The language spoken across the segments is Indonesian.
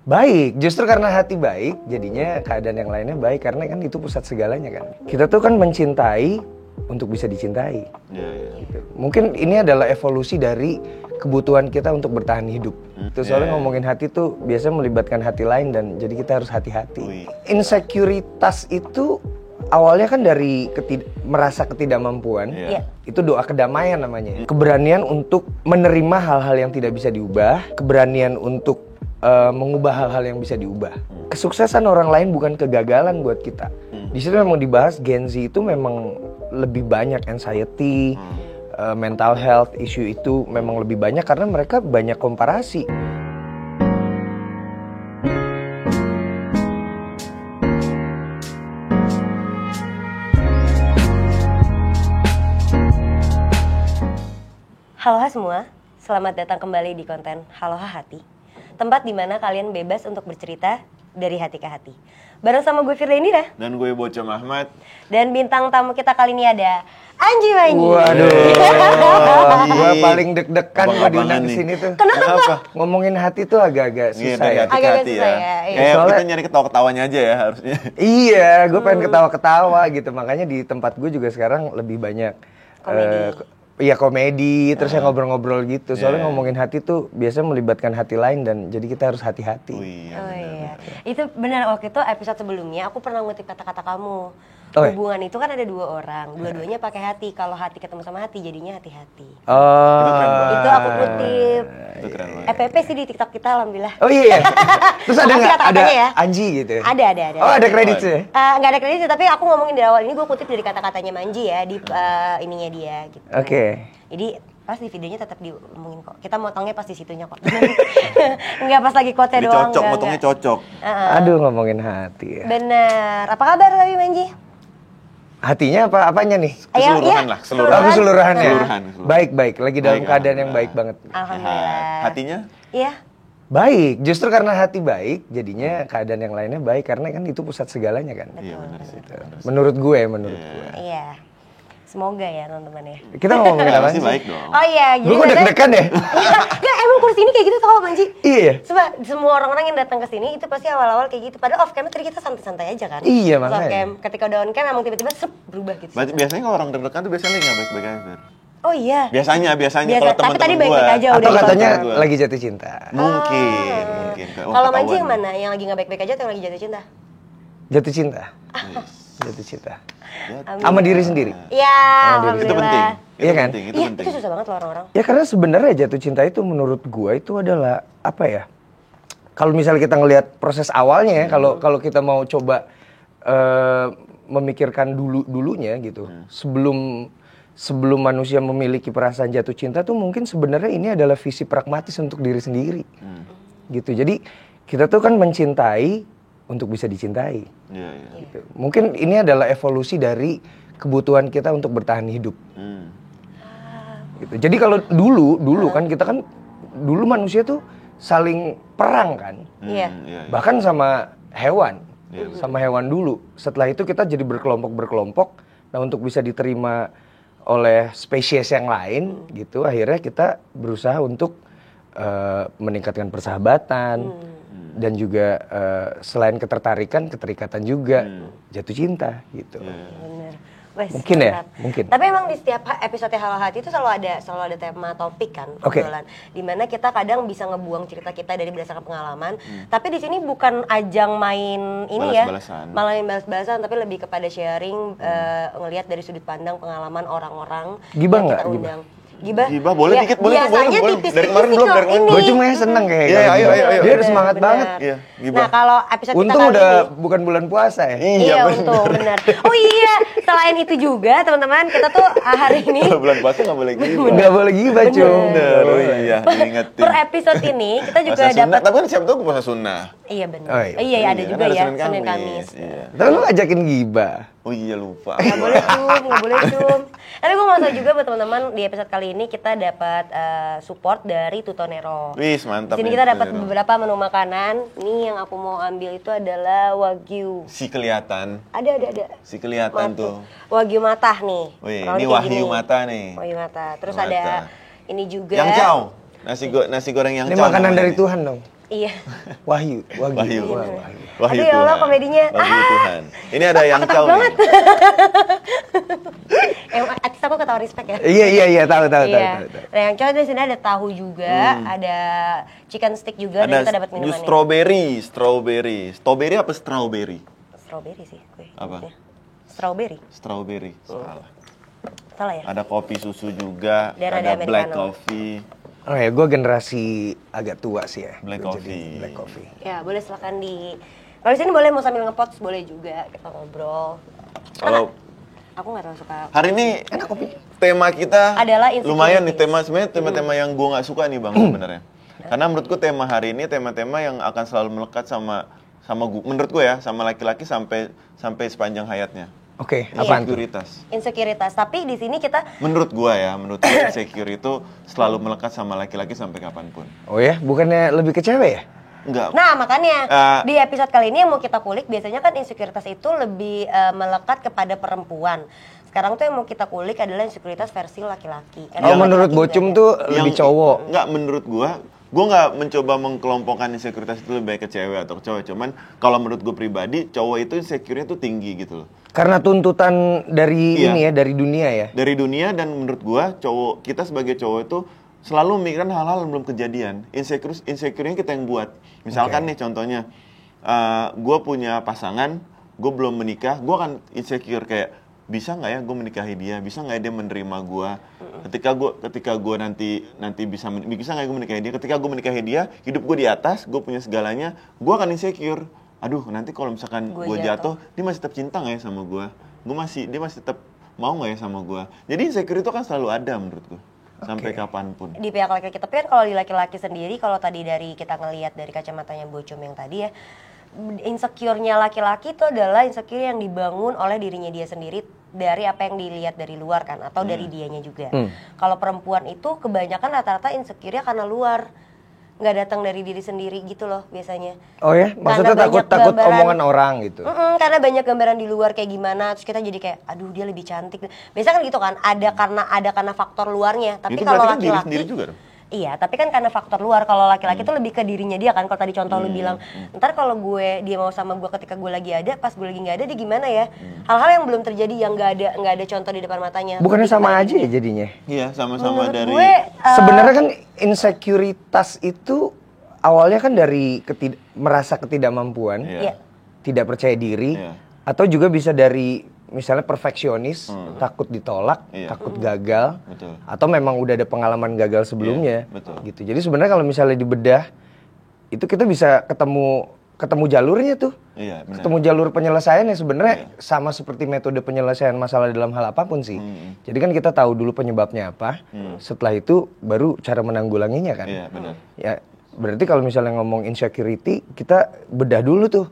Baik, justru karena hati baik, jadinya keadaan yang lainnya baik. Karena kan itu pusat segalanya kan. Kita tuh kan mencintai untuk bisa dicintai. Gitu. Mungkin ini adalah evolusi dari kebutuhan kita untuk bertahan hidup. Soalnya ngomongin hati tuh biasanya melibatkan hati lain dan jadi kita harus hati-hati. Insekuritas itu awalnya kan dari merasa ketidakmampuan. Itu doa kedamaian namanya. Keberanian untuk menerima hal-hal yang tidak bisa diubah, keberanian untuk mengubah hal-hal yang bisa diubah. Kesuksesan orang lain bukan kegagalan buat kita. Di situ memang dibahas Gen Z itu memang lebih banyak anxiety, mental health issue itu memang lebih banyak karena mereka banyak komparasi. Halo semua, selamat datang kembali di konten Halo Hati. Tempat di mana kalian bebas untuk bercerita dari hati ke hati. Bareng sama gue Firda Indira. Dan gue Bocom Ahmad. Dan bintang tamu kita kali ini ada Anji Manji. Waduh, gue paling deg-degan gue diundang ke sini tuh. Kenapa? Ngomongin hati tuh agak-agak susah ya. Agak hati susah ya. Iya. Kayak Soalnya- kita nyari ketawa-ketawanya aja ya harusnya. Iya, gue pengen ketawa-ketawa gitu. Makanya di tempat gue juga sekarang lebih banyak Komedi. Iya komedi, terus yang ngobrol-ngobrol gitu. Soalnya ngomongin hati tuh biasanya melibatkan hati lain dan jadi kita harus hati-hati. Oh iya. Itu benar, waktu itu episode sebelumnya aku pernah ngutip kata-kata kamu. Oh, iya? Hubungan itu kan ada dua orang, dua-duanya pakai hati. Kalau hati ketemu sama hati jadinya hati-hati. Itu aku kutip. Itu keren banget. FPP sih di TikTok kita alhamdulillah. Oh iya. Terus ada Makasih nggak ada kata-katanya ya. Anji gitu? Ada. Oh ada kreditnya. Nggak ada kredit, tapi aku ngomongin dari awal ini gue kutip dari kata-katanya Manji ya di ininya dia gitu. Oke. Jadi pas di videonya tetap diomongin kok. Kita motongnya pas di situnya kok. Enggak pas lagi quote-nya Jadi doang. cocok, enggak. potongnya cocok. Aduh ngomongin hati ya. Bener. Apa kabar tapi Manji? Hatinya apanya nih? Keseluruhan lah, keseluruhan. Oh, keseluruhannya. Keseluruhan. Baik, lagi dalam Baik, keadaan yang alhamdulillah. baik banget. Alhamdulillah. Hatinya? Iya. Baik, justru karena hati baik, jadinya keadaan yang lainnya baik karena kan itu pusat segalanya kan. Iya benar sih. Menurut gue. Iya. Semoga ya teman-teman ya. Kita ngomongin apa Pasti sih? baik dong. Oh iya, jadi Gue kok deg-degan ya? Enggak, emang kursi ini kayak gitu tau Manji. Iya. Coba semua orang-orang yang datang ke sini itu pasti awal-awal kayak gitu. Padahal off cam tadi kita santai-santai aja kan. Iya, Pas off makanya. cam, ketika udah on cam emang tiba-tiba berubah gitu. Biasanya kalau orang deg-degan tuh biasanya nggak baik-baik aja. Fer. Oh iya. Biasanya Biasa, kalau tapi teman-teman tadi gua. baik-baik aja Atau udah katanya gua. lagi jatuh cinta. Mungkin. Wah, Kalau Manji ketahuan. yang mana? Yang lagi nggak baik-baik aja atau yang lagi jatuh cinta? Jatuh cinta. Jatuh cinta. Amin. Sama diri sendiri. Iya, Itu penting. alhamdulillah. Iya kan? Itu Iya, penting. itu susah banget loh orang-orang. Ya karena sebenarnya jatuh cinta itu menurut gua itu adalah apa ya? Kalau misalnya kita ngelihat proses awalnya ya, kalau kita mau coba memikirkan dulunya gitu. Sebelum manusia memiliki perasaan jatuh cinta tuh mungkin sebenarnya ini adalah visi pragmatis untuk diri sendiri. Gitu. Jadi kita tuh kan mencintai untuk bisa dicintai. Iya. Gitu. Mungkin ini adalah evolusi dari kebutuhan kita untuk bertahan hidup. Gitu. Jadi kalau dulu kan kita kan dulu manusia tuh saling perang kan. Iya. Bahkan sama hewan. Sama hewan dulu. Setelah itu kita jadi berkelompok. Nah, untuk bisa diterima oleh spesies yang lain gitu, akhirnya kita berusaha untuk meningkatkan persahabatan dan juga selain keterikatan juga jatuh cinta gitu. Bener. Wes, Mungkin ya, mantap. mungkin. Tapi emang di setiap episode Halo Hati itu selalu ada tema topik kan, Oke. obrolan. Dimana kita kadang bisa ngebuang cerita kita dari berdasarkan pengalaman. Tapi di sini bukan ajang main ini ya, Balas-balasan. malah main balas-balasan, tapi lebih kepada sharing, ngelihat dari sudut pandang pengalaman orang-orang Gibah yang nggak? kita undang. Gibah? Boleh Ya, dikit, boleh. biasanya boleh. tipis-tipis Dari kemarin sih belum, kalau dari kemarin ini. Gue cuma seneng kayak Iya, gitu. ayo. Dia udah semangat Bener. banget. Iya, gibah. Nah kalau episode Untung kita kali udah ini, bukan bulan puasa ya. Iya untung benar. Oh iya, selain itu juga teman-teman kita tuh hari ini Kalau bulan puasa nggak boleh gitu. Nggak boleh gibah, Cung. Bener, oh iya, diingetin. per episode ini kita juga Puasa sunnah, dapat. tapi kan siapa tahu puasa sunnah. Iya benar. Oh, iya. Iya ada Iya, juga kan ada ya Senin Senin Kamis. Iya. Tapi lu ajakin gibah. Oh iya lupa. Nggak boleh zoom. Tapi gue mau tahu juga buat teman-teman di episode kali ini kita dapat support dari Tutonero. Wis mantap. Di sini nih, kita dapat Tutonero. beberapa menu makanan. Ini yang aku mau ambil itu adalah wagyu. Si kelihatan. Ada. Si kelihatan Matu. tuh. Wagyu matah nih. Wih, Kurang ini lebih kayak wahyu gini. mata nih. Wahyu mata. Terus Mata. ada ini juga. Yang cow. Nasi goreng yang Ini cow. makanan namanya dari nih. Tuhan dong. Iya. Wahyu. Wahyu. Wah, Wahyu Aduh ya Allah Tuhan. komedinya. Wahyu Tuhan. Ini ada yang Ketat Chow banget. nih. Artis aku ketawa respect ya. Iya, tahu. Iya. Nah yang cowok di sini ada tahu juga, ada chicken stick juga, dan kita Ada dapat jus minumannya. strawberry. Strawberry apa strawberry? Strawberry sih gue. Apa? nyebutnya. Strawberry. Strawberry. Salah ya? Ada kopi susu juga, Dan ada ada black Americano. coffee. Oh ya, gue generasi agak tua sih ya. Black Gua jadi coffee. black coffee. Ya boleh silakan di. Kalau di sini boleh mau sambil ngepots boleh juga kita ngobrol. Kalau Aku nggak terlalu suka. hari ini tema kita Adalah insecurities. lumayan nih sebenarnya tema-tema yang gue nggak suka nih bang sebenarnya. Karena menurutku tema hari ini tema-tema yang akan selalu melekat sama gue, menurut gue ya, sama laki-laki sampai sepanjang hayatnya. Oke, Iya. apaan tuh? Insekuritas. Tapi di sini kita Menurut gue insecure itu selalu melekat sama laki-laki sampai kapanpun. Oh ya, bukannya lebih ke cewek ya? Enggak. Nah makanya Eh. di episode kali ini yang mau kita kulik biasanya kan insekuritas itu lebih melekat kepada perempuan. Sekarang tuh yang mau kita kulik adalah insekuritas versi laki-laki. Karena Oh, menurut laki-laki Bocum juga tuh ada. lebih cowok. Enggak, menurut gue nggak mencoba mengkelompokkan insekuritas itu lebih baik ke cewek atau ke cowok. Cuman kalau menurut gue pribadi, cowok itu insecure-nya tuh tinggi gitu loh. Karena tuntutan dari Iya. ini ya, dari dunia ya. Dari dunia, dan menurut gue kita sebagai cowok itu selalu memikirkan hal-hal yang belum kejadian. Insecure-nya kita yang buat. Misalkan nih contohnya, gue punya pasangan, gue belum menikah, gue akan insecure kayak, bisa nggak ya gue menikahi dia, bisa nggak ya dia menerima gue, ketika gue nanti bisa nggak ya gue menikahi dia, ketika gue menikahi dia, hidup gue di atas, gue punya segalanya, gue akan insecure. Aduh, nanti kalau misalkan gue jatuh, dia masih tetap cinta nggak ya sama gue, dia masih tetap mau nggak ya sama gue. Jadi insecure itu kan selalu ada menurut gue, sampai kapanpun. Di pihak laki-laki, tapi kan kalau di laki-laki sendiri, kalau tadi dari kita ngelihat dari kacamatanya Bocum yang tadi ya, insecure-nya laki-laki itu adalah insecure yang dibangun oleh dirinya dia sendiri dari apa yang dilihat dari luar kan, atau dari dianya juga. Kalau perempuan itu kebanyakan rata-rata insecure-nya karena luar, nggak datang dari diri sendiri gitu loh biasanya. Oh ya, maksudnya Karena banyak takut gambaran- omongan orang gitu. Karena banyak gambaran di luar kayak gimana, terus kita jadi kayak, aduh dia lebih cantik. Biasanya kan gitu kan, ada karena faktor luarnya. Tapi Itu kalau berarti kan diri laki-laki, sendiri juga dong? iya, tapi kan karena faktor luar. Kalau laki-laki itu lebih ke dirinya dia kan. Kalau tadi contoh lu bilang, ntar kalau dia mau sama gue ketika gue lagi ada, pas gue lagi nggak ada, dia gimana ya? Hal-hal yang belum terjadi, yang nggak ada contoh di depan matanya. Bukannya Lebih sama kepada aja ya jadinya? Iya, sama-sama Menurut dari gue, Sebenarnya kan insekuritas itu awalnya kan dari merasa ketidakmampuan, Iya. tidak percaya diri, Iya. atau juga bisa dari misalnya perfeksionis, takut ditolak, Iya. takut gagal, Betul. atau memang udah ada pengalaman gagal sebelumnya, Iya, betul. gitu. Jadi sebenarnya kalau misalnya dibedah, itu kita bisa ketemu jalurnya tuh, Iya, benar. ketemu jalur penyelesaiannya sebenarnya sama seperti metode penyelesaian masalah dalam hal apapun sih. Jadi kan kita tahu dulu penyebabnya apa, setelah itu baru cara menanggulanginya kan. Iya, benar. Ya berarti kalau misalnya ngomong insecurity, kita bedah dulu tuh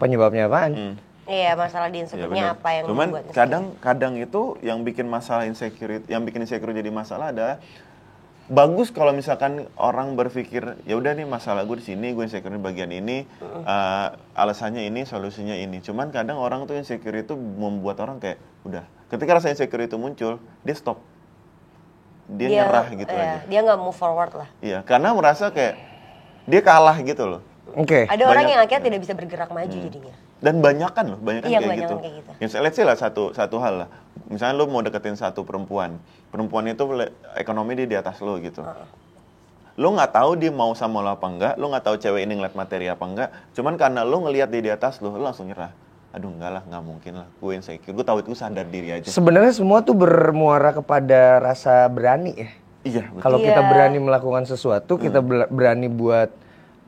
penyebabnya apaan. iya, masalah di Iya, insecure-nya benar. apa yang Cuman membuat insecure. kadang itu yang bikin insecure jadi masalah adalah bagus kalau misalkan orang berpikir ya udah nih masalah gue di sini, gue insecure di bagian ini, alasannya ini, solusinya ini. Cuman kadang orang tuh insecure itu membuat orang kayak udah, ketika rasa insecure itu muncul, dia stop, dia nyerah gitu aja. Dia nggak move forward lah. Iya, karena merasa kayak dia kalah gitu loh. Oke. Ada orang Banyak- yang akhirnya tidak bisa bergerak maju jadinya. Dan banyakan Iya, kayak banyakan gitu. kayak gitu. Misalnya, let's say lah satu hal lah. Misalnya lu mau deketin satu perempuan itu ekonomi dia di atas lo gitu. Lu nggak tahu dia mau sama lo apa enggak, lu nggak tahu cewek ini ngeliat materi apa enggak. Cuman karena lu ngelihat dia di atas lu langsung nyerah. Aduh enggak lah, nggak mungkin lah. Gue insecure. Gue tahu itu sadar diri aja. Sebenarnya semua tuh bermuara kepada rasa berani ya. Iya, betul. Kalau Iya. kita berani melakukan sesuatu, kita berani buat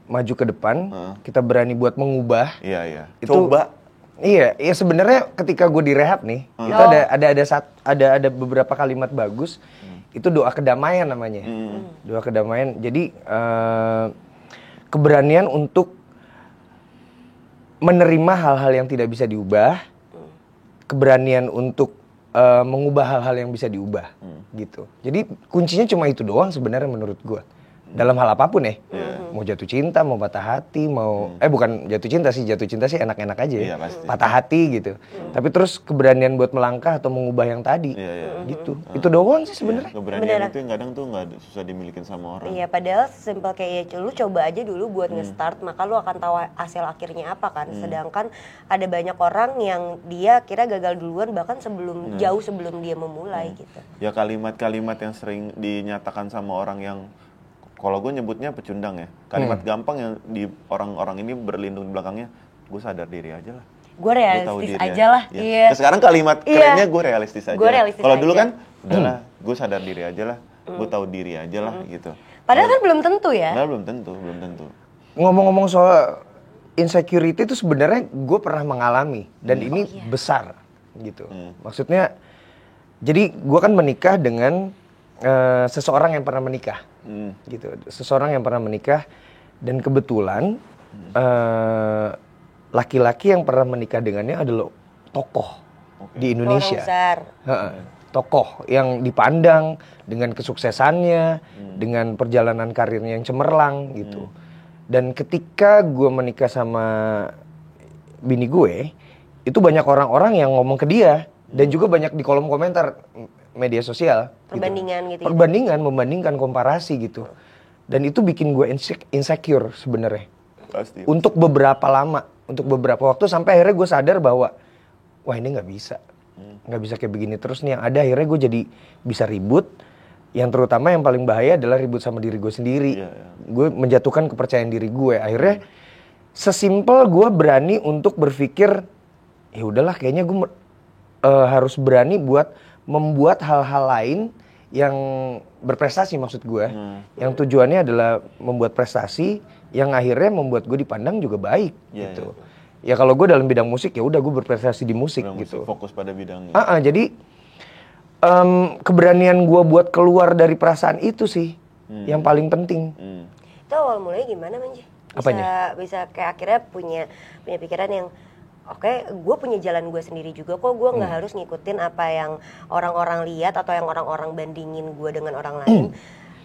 maju ke depan, kita berani buat mengubah. Iya, iya. Itu- Coba. Iya, ya sebenarnya ketika gue direhab nih, itu ada beberapa kalimat bagus. Itu doa kedamaian namanya. Doa kedamaian. Jadi keberanian untuk menerima hal-hal yang tidak bisa diubah, keberanian untuk mengubah hal-hal yang bisa diubah, gitu. Jadi kuncinya cuma itu doang sebenarnya menurut gue. dalam hal apapun ya. Mau jatuh cinta, mau patah hati, mau bukan jatuh cinta sih enak-enak aja ya. Patah hati gitu. Tapi terus keberanian buat melangkah atau mengubah yang tadi. Gitu. Itu doang sih sebenarnya. Keberanian itu yang kadang tuh nggak susah dimilikin sama orang. Iya, padahal simpel kayak lu coba aja dulu buat nge-start, maka lu akan tahu hasil akhirnya apa kan. Sedangkan ada banyak orang yang dia kira gagal duluan bahkan jauh sebelum dia memulai gitu. Ya kalimat-kalimat yang sering dinyatakan sama orang yang kalau gue nyebutnya pecundang ya. Kalimat gampang yang di orang-orang ini berlindung di belakangnya, gue sadar diri aja lah. Gue realistis aja lah. Ya. Iya. Nah, sekarang kalimat kerennya gue realistis aja. Kalau dulu kan, udahlah, gue sadar diri aja lah. Gue tahu diri aja lah gitu. Padahal kan belum tentu ya. Padahal belum tentu. Ngomong-ngomong soal insecurity itu sebenarnya gue pernah mengalami dan ini besar gitu. Maksudnya, jadi gue kan menikah dengan seseorang yang pernah menikah. Gitu, seseorang yang pernah menikah dan kebetulan laki-laki yang pernah menikah dengannya adalah tokoh di Indonesia. Tokoh yang dipandang dengan kesuksesannya, dengan perjalanan karirnya yang cemerlang gitu. Dan ketika gue menikah sama bini gue, itu banyak orang-orang yang ngomong ke dia dan juga banyak di kolom komentar media sosial. Perbandingan gitu. Perbandingan, memandingkan, komparasi gitu. Dan itu bikin gue insecure sebenarnya. Pasti. Untuk beberapa lama, untuk beberapa waktu sampai akhirnya gue sadar bahwa wah ini nggak bisa kayak begini terus nih. Yang ada akhirnya gue jadi bisa ribut. Yang terutama yang paling bahaya adalah ribut sama diri gue sendiri. Gue menjatuhkan kepercayaan diri gue. Akhirnya sesimpel gue berani untuk berpikir ya udahlah kayaknya gue harus berani buat membuat hal-hal lain yang berprestasi maksud gue, yang tujuannya adalah membuat prestasi yang akhirnya membuat gue dipandang juga baik gitu. Ya kalau gue dalam bidang musik ya udah gue berprestasi di musik gitu. Fokus pada bidangnya. Jadi keberanian gue buat keluar dari perasaan itu sih yang paling penting. Itu awal mulanya gimana Manji? Bisa kayak akhirnya punya pikiran yang oke, gue punya jalan gue sendiri juga kok, gue nggak harus ngikutin apa yang orang-orang lihat atau yang orang-orang bandingin gue dengan orang lain.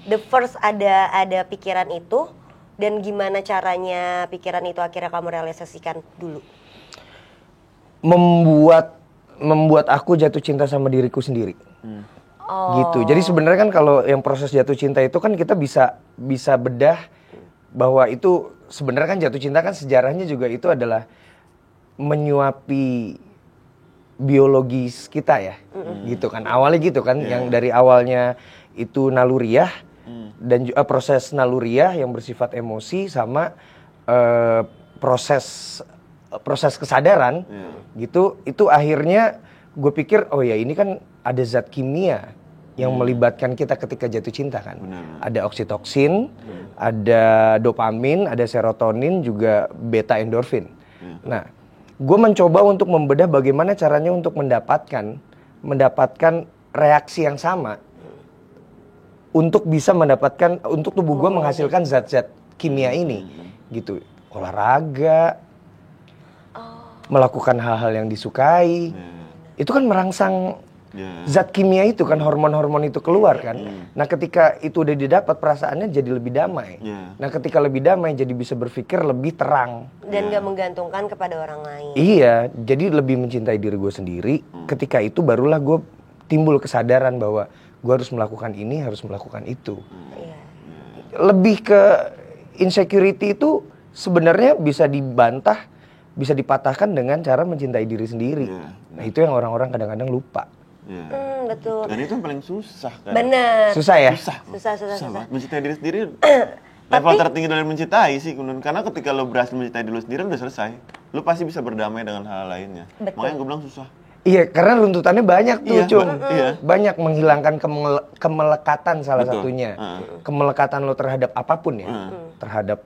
The first ada pikiran itu, dan gimana caranya pikiran itu akhirnya kamu realisasikan dulu? Membuat aku jatuh cinta sama diriku sendiri. Gitu. Jadi sebenarnya kan kalau yang proses jatuh cinta itu kan kita bisa bedah bahwa itu sebenarnya kan jatuh cinta kan sejarahnya juga itu adalah menyuapi biologis kita ya, gitu kan awalnya gitu kan, yang dari awalnya itu naluriah dan proses naluriah yang bersifat emosi sama proses kesadaran gitu, itu akhirnya gue pikir oh ya ini kan ada zat kimia yang melibatkan kita ketika jatuh cinta kan. Ada oksitoksin, ada dopamin, ada serotonin, juga beta endorfin. Nah, gue mencoba untuk membedah bagaimana caranya untuk mendapatkan reaksi yang sama untuk bisa untuk tubuh gue menghasilkan zat-zat kimia ini gitu. Olahraga, melakukan hal-hal yang disukai, itu kan merangsang zat kimia itu kan, hormon-hormon itu keluar kan. Nah ketika itu udah didapat, perasaannya jadi lebih damai. Nah ketika lebih damai jadi bisa berpikir lebih terang. Dan gak menggantungkan kepada orang lain. Iya, jadi lebih mencintai diri gue sendiri. Ketika itu barulah gue timbul kesadaran bahwa gue harus melakukan ini, harus melakukan itu. Lebih ke insecurity itu sebenarnya bisa dibantah, bisa dipatahkan dengan cara mencintai diri sendiri. Nah itu yang orang-orang kadang-kadang lupa. Betul. Dan itu yang paling susah kan. Bener. Susah ya? Susah. Mencintai diri sendiri level tertinggi dari mencintai sih. Karena ketika lo berhasil mencintai diri lo sendiri udah selesai. Lo pasti bisa berdamai dengan hal lainnya. Betul. Makanya gue bilang susah. Iya, karena runtutannya banyak tuh, Cuk. Iya. Banyak menghilangkan kemelekatan salah satunya. Kemelekatan lo terhadap apapun ya. Terhadap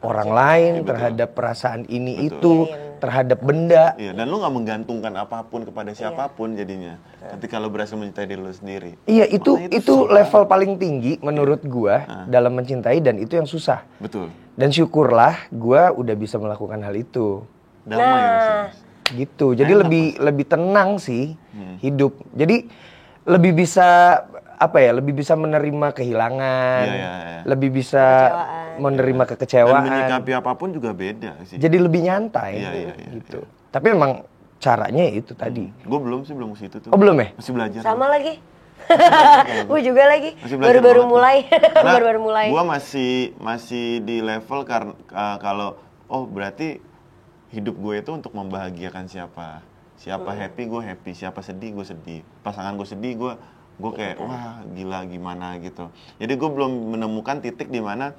orang lain, terhadap perasaan ini itu, terhadap benda. Iya, dan lo nggak menggantungkan apapun kepada siapapun jadinya. Ketika lo berhasil mencintai diri lo sendiri. Iya, itu level paling tinggi menurut gua dalam mencintai, dan itu yang susah. Betul. Dan syukurlah gua udah bisa melakukan hal itu. Damai gitu. Jadi lebih tenang sih hidup. Jadi lebih bisa apa ya, lebih bisa menerima kehilangan, lebih bisa menerima dan kekecewaan. menyikapi apapun juga beda sih. Jadi lebih nyantai gitu. Tapi memang caranya itu tadi. Gue belum ke situ tuh. Oh belum ya? Masih belajar. Sama lagi. Gue juga lagi. Baru-baru mulai. Baru-baru mulai. Gue masih di level karena kalau berarti hidup gue itu untuk membahagiakan siapa. Siapa happy gue happy, siapa sedih gue sedih. Pasangan gue sedih gue kayak wah gila gimana gitu. Jadi gue belum menemukan titik di mana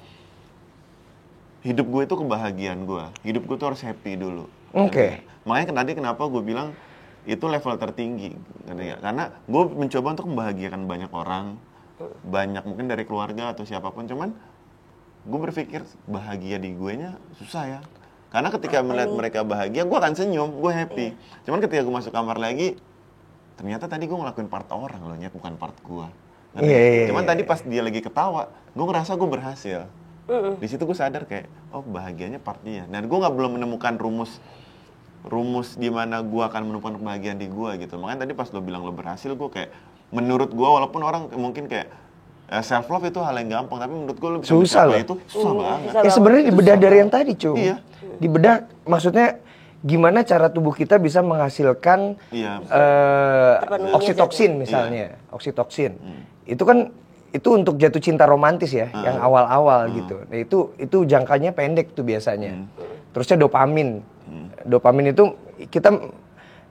hidup gue itu kebahagiaan gue. Hidup gue tuh harus happy dulu. Oke. Makanya tadi kenapa gue bilang itu level tertinggi. Karena gue mencoba untuk membahagiakan banyak orang. Banyak mungkin dari keluarga atau siapapun. Cuman gue berpikir bahagia di gue nya susah ya. Karena ketika melihat mereka bahagia, gue akan senyum, gue happy. Cuman ketika gue masuk kamar lagi, ternyata tadi gue ngelakuin part orang loh, bukan part gue. Cuman tadi pas dia lagi ketawa, gue ngerasa gue berhasil. Di situ gue sadar kayak, bahagianya part dia. Dan gue belum menemukan rumus di mana gue akan menemukan kebahagiaan di gue gitu. Makanya tadi pas lo bilang lo berhasil, gue kayak, menurut gue walaupun orang mungkin kayak self love itu hal yang gampang, tapi menurut gue lo bisa susah loh. itu susah banget. Ya sebenarnya dibedah dari yang tadi, Cung. Iya. Dibedah maksudnya gimana cara tubuh kita bisa menghasilkan oksitoksin misalnya, oksitoksin. Itu kan untuk jatuh cinta romantis ya, yang awal-awal gitu. Nah, itu jangkanya pendek tuh biasanya. Terusnya dopamin. Dopamin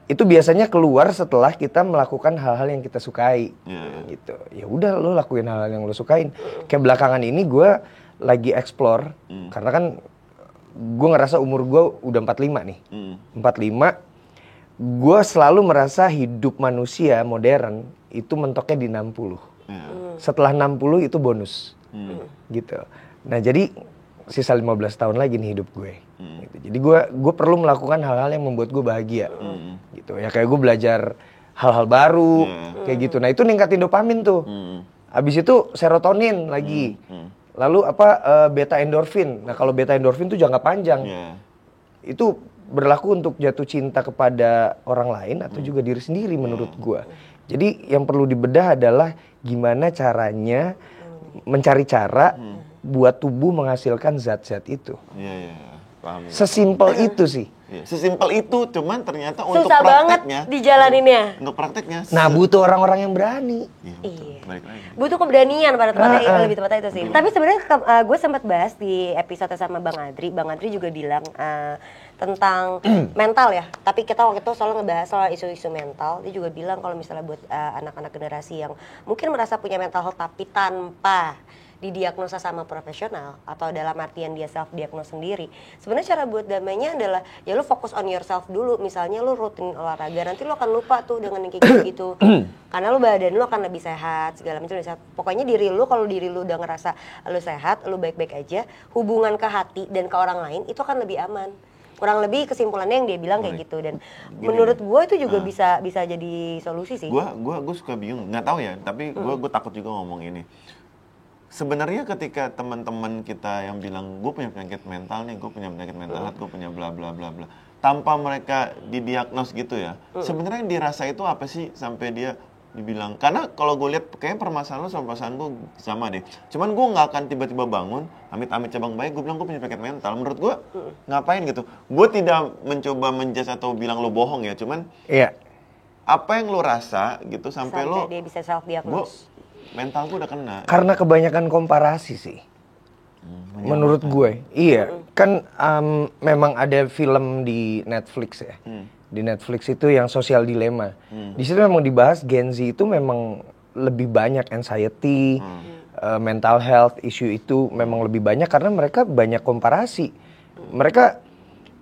itu biasanya keluar setelah kita melakukan hal-hal yang kita sukai. Gitu. Ya udah lo lakuin hal-hal yang lo sukain. Kayak belakangan ini gue lagi explore karena kan gue ngerasa umur gue udah 45 nih. 45, gue selalu merasa hidup manusia modern itu mentoknya di 60. Setelah 60 itu bonus. Gitu. Nah jadi sisa 15 tahun lagi nih hidup gue. Gitu. Jadi gue perlu melakukan hal-hal yang membuat gue bahagia. Gitu. Ya kayak gue belajar hal-hal baru, kayak gitu. Nah itu ningkatin dopamin tuh. Abis itu serotonin lagi. Lalu beta endorfin. Nah kalau beta endorfin tuh jangka panjang. Itu berlaku untuk jatuh cinta kepada orang lain atau juga diri sendiri menurut gua. Jadi yang perlu dibedah adalah gimana caranya mencari cara buat tubuh menghasilkan zat-zat itu. Paham. Sesimpel itu sih. Sesimpel itu, cuman ternyata untuk susah prakteknya. Banget dijalaninnya. Untuk prakteknya. Nah butuh orang-orang yang berani. Iya. Balik lagi. Butuh keberanian pada tempatnya, lebih tepatnya itu sih. Tapi sebenarnya gue sempat bahas di episode sama Bang Adri. Bang Adri juga bilang tentang mental ya. Tapi kita waktu itu selalu ngebahas soal isu-isu mental. Dia juga bilang kalau misalnya buat anak-anak generasi yang mungkin merasa punya mental health tapi tanpa didiagnosa sama profesional atau dalam artian dia self diagnose sendiri. Sebenarnya cara buat damainya adalah ya lu fokus on yourself dulu. Misalnya lu rutin olahraga, nanti lu akan lupa tuh dengan yang kayak gitu. Karena lu badan lu akan lebih sehat, segala macam sehat. Pokoknya diri lu, kalau diri lu udah ngerasa lu sehat, lu baik-baik aja, hubungan ke hati dan ke orang lain itu akan lebih aman. Kurang lebih kesimpulannya yang dia bilang kayak gitu. Dan menurut gue itu juga bisa jadi solusi sih. Gue suka bingung, nggak tahu ya, tapi gue takut juga ngomong ini. Sebenarnya ketika teman-teman kita yang bilang gue punya penyakit mental nih, gue punya penyakit mental, gue punya bla bla bla bla, tanpa mereka didiagnos gitu ya, sebenarnya yang dirasa itu apa sih sampai dia dibilang? Karena kalau gue lihat kayaknya permasalahan lo sama pasangan gue sama deh. Cuman gue nggak akan tiba-tiba bangun, amit-amit cabang bayi, gue bilang gue punya penyakit mental. Menurut gue ngapain gitu? Gue tidak mencoba menjudge atau bilang lo bohong ya, cuman apa yang lo rasa gitu sampai lo dia bisa self diagnose. Mental gue udah kena. Karena kebanyakan komparasi sih. Menurut gue. Iya. Kan memang ada film di Netflix ya. Di Netflix itu yang Social Dilemma. Di situ memang dibahas Gen Z itu memang lebih banyak anxiety, mental health issue itu memang lebih banyak karena mereka banyak komparasi. Mereka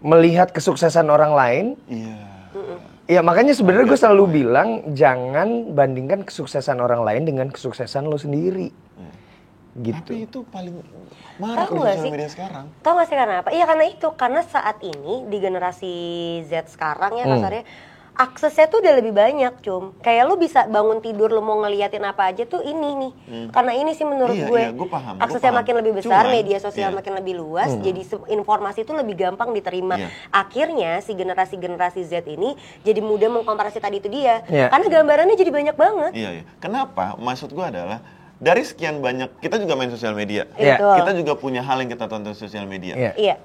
melihat kesuksesan orang lain. Ya makanya sebenarnya gue selalu bilang jangan bandingkan kesuksesan orang lain dengan kesuksesan lo sendiri. Gitu. Tapi itu paling marah di sosial media sekarang. Tahu gak sih karena apa? Iya karena saat ini di generasi Z sekarang ya kasarnya aksesnya tuh udah lebih banyak, Cum. Kayak lu bisa bangun tidur lu mau ngeliatin apa aja tuh ini nih. Karena ini sih menurut gue. Iya, gue paham. Aksesnya makin lebih besar, Cuman, media sosial makin lebih luas, jadi informasi itu lebih gampang diterima. Akhirnya si generasi Z ini jadi mudah mengkomparasi tadi itu dia. Karena gambarannya jadi banyak banget. Iya. Kenapa? Maksud gue adalah dari sekian banyak, kita juga main sosial media. Kita juga punya hal yang kita tonton sosial media. Iya.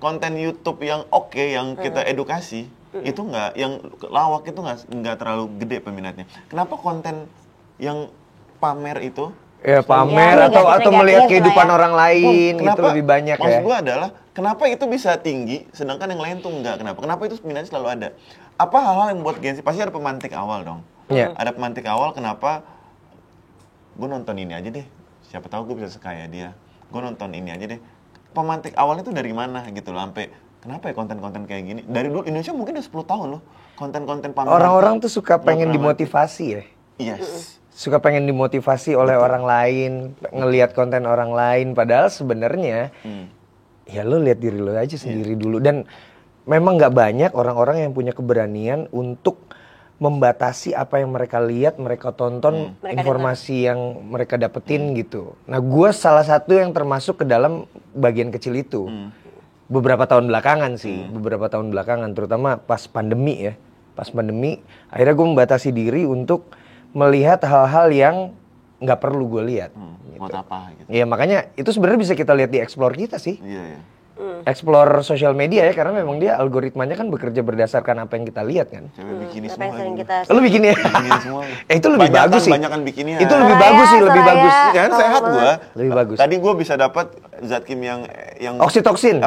Konten YouTube yang oke, yang kita edukasi, itu nggak, yang lawak itu nggak terlalu gede peminatnya. Kenapa konten yang pamer itu? Ya pamer atau melihat kehidupan orang lain itu lebih banyak ya. Maksud gue adalah kenapa itu bisa tinggi, sedangkan yang lain tuh nggak. Kenapa itu minatnya selalu ada? Apa hal-hal yang buat gengsi? Pasti ada pemantik awal dong. Ada pemantik awal. Kenapa? Gue nonton ini aja deh. Siapa tahu gue bisa sekaya dia. Gue nonton ini aja deh. Pemantik awalnya tuh dari mana gitu loh, sampai kenapa ya konten-konten kayak gini? Dari dulu Indonesia mungkin udah 10 tahun loh konten-konten pamer. Orang-orang tuh suka pengen dimotivasi ya. Yes. Suka pengen dimotivasi oleh orang lain, ngelihat konten orang lain, padahal sebenarnya ya lo lihat diri lo aja sendiri dulu. Dan memang nggak banyak orang-orang yang punya keberanian untuk membatasi apa yang mereka lihat, mereka tonton, informasi yang mereka dapetin gitu. Nah, gue salah satu yang termasuk ke dalam bagian kecil itu. Beberapa tahun belakangan sih, terutama pas pandemi ya. Pas pandemi, akhirnya gue membatasi diri untuk melihat hal-hal yang nggak perlu gue lihat. Buat apa gitu. Ya makanya itu sebenarnya bisa kita lihat di explore kita sih. Iya. Explore sosial media ya, karena memang dia algoritmanya kan bekerja berdasarkan apa yang kita lihat kan. Cewek bikini Apa yang sering semua. kita Lu bikin ya? Bikini semua. Itu lebih bagus sih. Banyakan bikini. Itu lebih bagus sih, lebih bagus. Kan sehat gua. Lebih bagus. Tadi gua bisa dapat zat kimia yang Oksitoksin.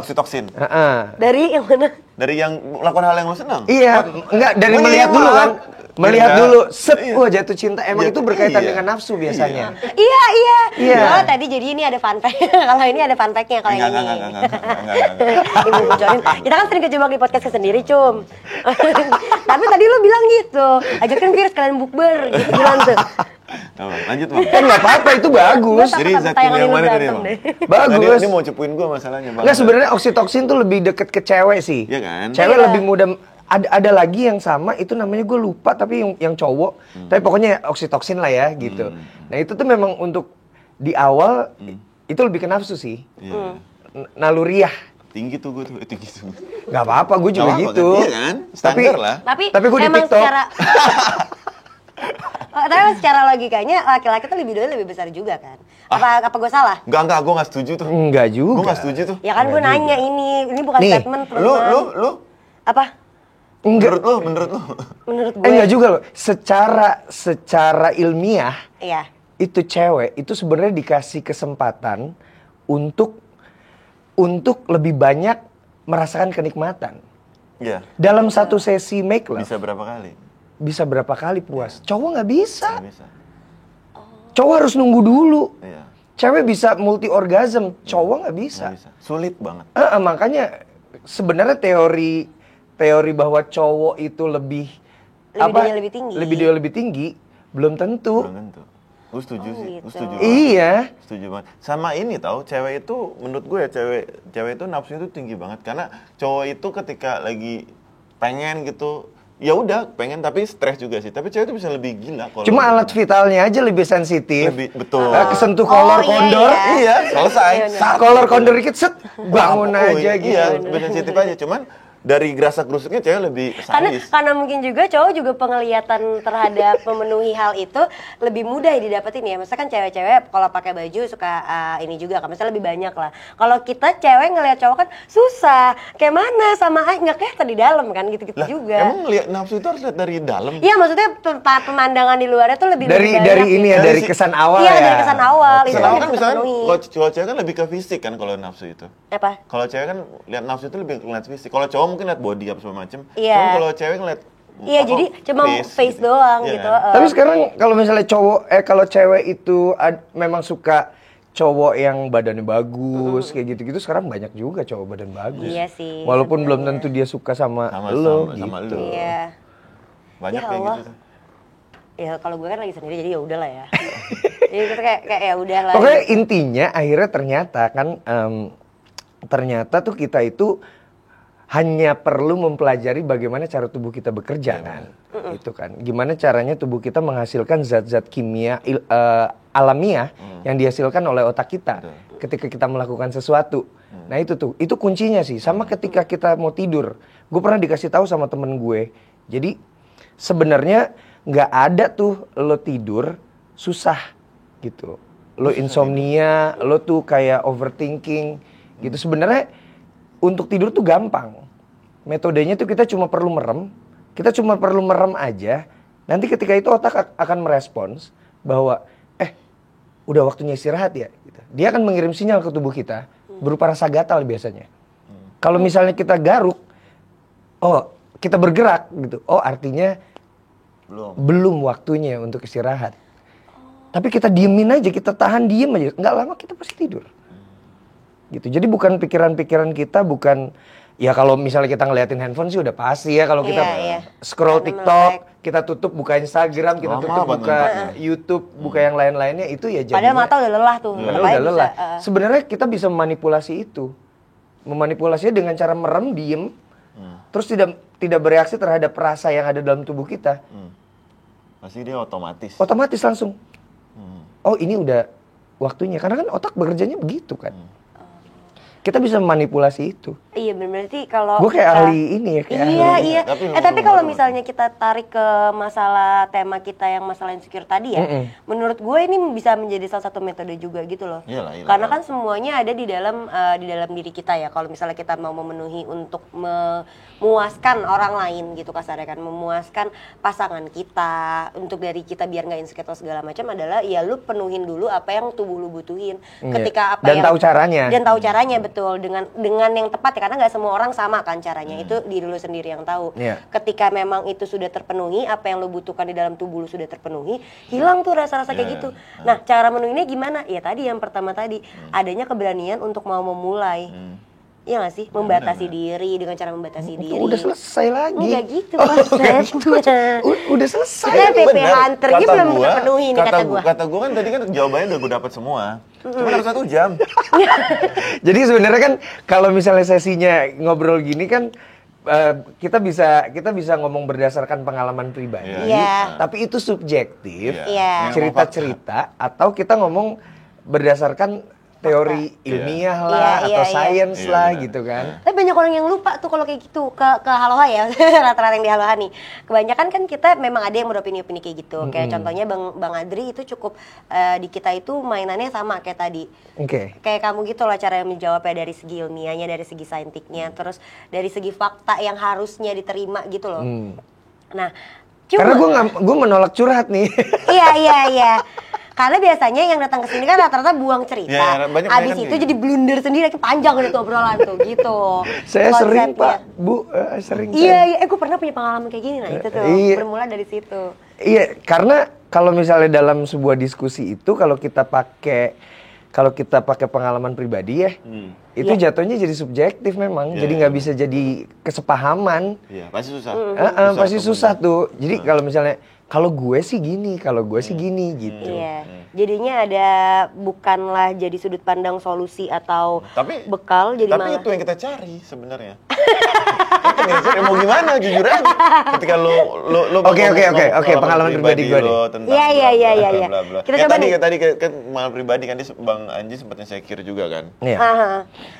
Dari yang mana? Dari yang melakukan hal yang lo senang. Iya, enggak dari melihat dulu kan. Melihat dulu, wah jatuh cinta. Emang itu berkaitan dengan nafsu biasanya. Iya. Oh, tadi jadi ini ada fun fact. Kalau ini ada fun fact-nya kalau yang ini. Enggak. Ibu bocorin. Kita kan sering kejebak di podcast sendiri, Cum. Tapi tadi lu bilang gitu. Ajakin Fir sekalian bukber gitu bilang tuh. Lanjut, Bang. Kan enggak apa-apa, itu bagus. Jadi zat kimia yang mana tadi, Bang? Bagus. Ini mau cepuin gua masalahnya, Bang. Enggak, sebenarnya oksitoksin tuh lebih deket ke cewek sih. Iya kan? Cewek lebih mudah. Ada lagi yang sama, itu namanya gue lupa, tapi yang cowok, tapi pokoknya oksitoksin lah ya gitu. Nah itu tuh memang untuk di awal itu lebih ke nafsu sih, naluriah. Tinggi tuh gue tuh, tinggi tuh. Gak apa-apa, gue juga gitu. Kan? Iya kan? Standar lah. Tapi gue di TikTok. Tapi secara logikanya laki-laki tuh libidonya lebih besar juga kan? Apa gue salah? Enggak, gue nggak setuju tuh. Enggak juga. Gue nggak setuju tuh. Ya kan gue nanya ini bukan Nih, statement. Lu? Apa? Enggak. Menurut lu? Menurut gue. Enggak juga loh. Secara ilmiah, Iya. itu cewek itu sebenarnya dikasih kesempatan untuk lebih banyak merasakan kenikmatan. Iya. Dalam satu sesi make love. Bisa berapa kali puas. Cowok nggak bisa. Cowok harus nunggu dulu. Iya. Cewek bisa multi orgasm, cowok nggak bisa. Sulit banget. Makanya sebenarnya teori bahwa cowok itu lebih Libidonya lebih tinggi belum tentu. Gue setuju sih. Gitu. Gue setuju Iya. Setuju banget. Sama ini tahu, cewek itu menurut gue ya cewek itu nafsunya itu tinggi banget, karena cowok itu ketika lagi pengen gitu ya udah pengen, tapi stres juga sih. Tapi cewek itu bisa lebih gila kalau Cuma alat vitalnya aja lebih sensitif. Betul. Kesentuh kolor kondor. Iya, selesai. Kolor kondor dikit set bangun aja gitu. Iya, lebih sensitif aja. Cuman dari gerasa-gerusuknya cewek lebih sadis. Karena mungkin juga cowok juga penglihatan terhadap memenuhi hal itu lebih mudah didapetin ya. Maksudnya kan cewek-cewek kalau pakai baju suka ini juga kan, maksudnya lebih banyak lah. Kalau kita cewek ngelihat cowok kan susah. Kayak mana sama aja nggak kelihatan di dalam kan gitu-gitu juga. Emang lihat nafsu itu harus lihat dari dalam? Iya, maksudnya pemandangan di luarnya tuh lebih dari ini ya, dari kesan awal ya. Iya, dari kesan awal. Kesan awal kan misalnya kalau cewek kan lebih ke fisik kan kalau nafsu itu. Apa? Kalau cewek kan lihat nafsu itu lebih ngeliat fisik. Kalau cowok mungkin lihat body apa segala macem. Iya. Cuman kalau cewek ngeliat jadi cuma face doang iya gitu. Kan? Tapi sekarang kalau misalnya kalau cewek itu memang suka cowok yang badannya bagus kayak gitu-gitu, sekarang banyak juga cowok badan bagus. Iya sih. Walaupun belum tentu dia suka sama lo gitu. Iya. Banyak Ya kayak Allah. gitu. Ya kalau gue kan lagi sendiri jadi ya udahlah ya. Jadi kita kayak ya udahlah. Pokoknya intinya akhirnya ternyata kan ternyata tuh kita itu hanya perlu mempelajari bagaimana cara tubuh kita bekerja kan. Itu kan. Gimana caranya tubuh kita menghasilkan zat-zat kimia alamiah yang dihasilkan oleh otak kita ketika kita melakukan sesuatu. Nah itu kuncinya sih. Sama ketika kita mau tidur. Gue pernah dikasih tahu sama temen gue. Jadi sebenarnya nggak ada tuh lo tidur susah gitu. Lo insomnia, lo tuh kayak overthinking gitu. Sebenarnya untuk tidur tuh gampang. Metodenya tuh kita cuma perlu merem. Kita cuma perlu merem aja. Nanti ketika itu otak akan merespons bahwa udah waktunya istirahat ya. Gitu. Dia akan mengirim sinyal ke tubuh kita berupa rasa gatal biasanya. Kalau misalnya kita garuk, kita bergerak gitu. Artinya belum waktunya untuk istirahat. Tapi kita diemin aja, kita tahan diem aja. Nggak lama kita pasti tidur. Gitu. Jadi bukan pikiran-pikiran kita, bukan ya kalau misalnya kita ngeliatin handphone sih udah pasti ya. Kalau kita scroll TikTok, kita tutup buka Instagram, kita tutup buka YouTube, buka yang lain-lainnya, itu ya jadinya. Padahal mata udah lelah tuh. Padahal udah lelah. Sebenarnya kita bisa memanipulasi itu. Memanipulasinya dengan cara merem, diem, terus tidak bereaksi terhadap rasa yang ada dalam tubuh kita. Pasti dia otomatis. Otomatis langsung. Ini udah waktunya. Karena kan otak bekerjanya begitu kan. Kita bisa memanipulasi itu. Iya, berarti kalau gue kayak ahli ini ya. Iya. Tapi kalau misalnya kita tarik ke masalah tema kita yang masalah insecure tadi ya, menurut gue ini bisa menjadi salah satu metode juga gitu loh. Iyalah. Karena kan semuanya ada di dalam diri kita ya. Kalau misalnya kita mau memenuhi untuk memuaskan orang lain gitu kasarnya kan, memuaskan pasangan kita, untuk dari kita biar nggak insecure segala macam adalah ya lu penuhin dulu apa yang tubuh lu butuhin. Ketika apa dan tahu caranya. Dan tahu caranya betul dengan yang tepat ya, karena nggak semua orang sama kan caranya. Itu diri lu sendiri yang tahu. Ketika memang itu sudah terpenuhi, apa yang lu butuhkan di dalam tubuh lu sudah terpenuhi, hilang tuh rasa-rasa kayak gitu. Nah, cara menuhinnya gimana? Ya tadi yang pertama tadi, adanya keberanian untuk mau memulai. Iya gak sih? Membatasi diri, dengan cara membatasi diri. Udah selesai lagi. Enggak gitu konsepnya. Udah selesai. Kita PP Hunter-nya belum terpenuhi nih kata gue. Kata gue kan tadi kan jawabannya udah gue dapat semua. Cuma harus 1 jam. Jadi sebenarnya kan kalau misalnya sesinya ngobrol gini kan kita bisa ngomong berdasarkan pengalaman pribadi. Tapi itu subjektif. Cerita-cerita atau kita ngomong berdasarkan teori ilmiah lah atau sains lah gitu kan. Tapi banyak orang yang lupa tuh kalau kayak gitu ke Haloha ya. Rata-rata yang di Haloha nih. Kebanyakan kan kita memang ada yang beropini-opini kayak gitu. Kayak contohnya Bang Adri itu cukup di kita itu mainannya sama kayak tadi. Kayak kamu gitu lah cara menjawabnya dari segi ilmiahnya, dari segi saintiknya, terus dari segi fakta yang harusnya diterima gitu loh. Nah, karena gue menolak curhat nih. Iya. Karena biasanya yang datang ke sini kan rata-rata buang cerita. Habis itu jadi blunder sendiri, panjang gitu obrolan tuh gitu. Saya sering Pak, Bu, sering. Iya, gue pernah punya pengalaman kayak gini. Nah itu tuh bermula dari situ. Iya, karena kalau misalnya dalam sebuah diskusi itu kalau kita pakai pengalaman pribadi ya, itu jatuhnya jadi subjektif memang. Jadi nggak bisa jadi kesepahaman. Iya, pasti susah. Pasti susah tuh. Jadi kalau misalnya kalau gue sih gini gitu. Iya. Jadinya ada bukanlah jadi sudut pandang solusi atau bekal jadi tapi malah. Itu yang kita cari sebenarnya. Mau gimana jujur aja. Ketika lu Oke, pengalaman pribadi gue nih. Iya. Kita coba nih. Tadi kan pengalaman pribadi kan Bang Anji sempat insecure juga kan. Iya.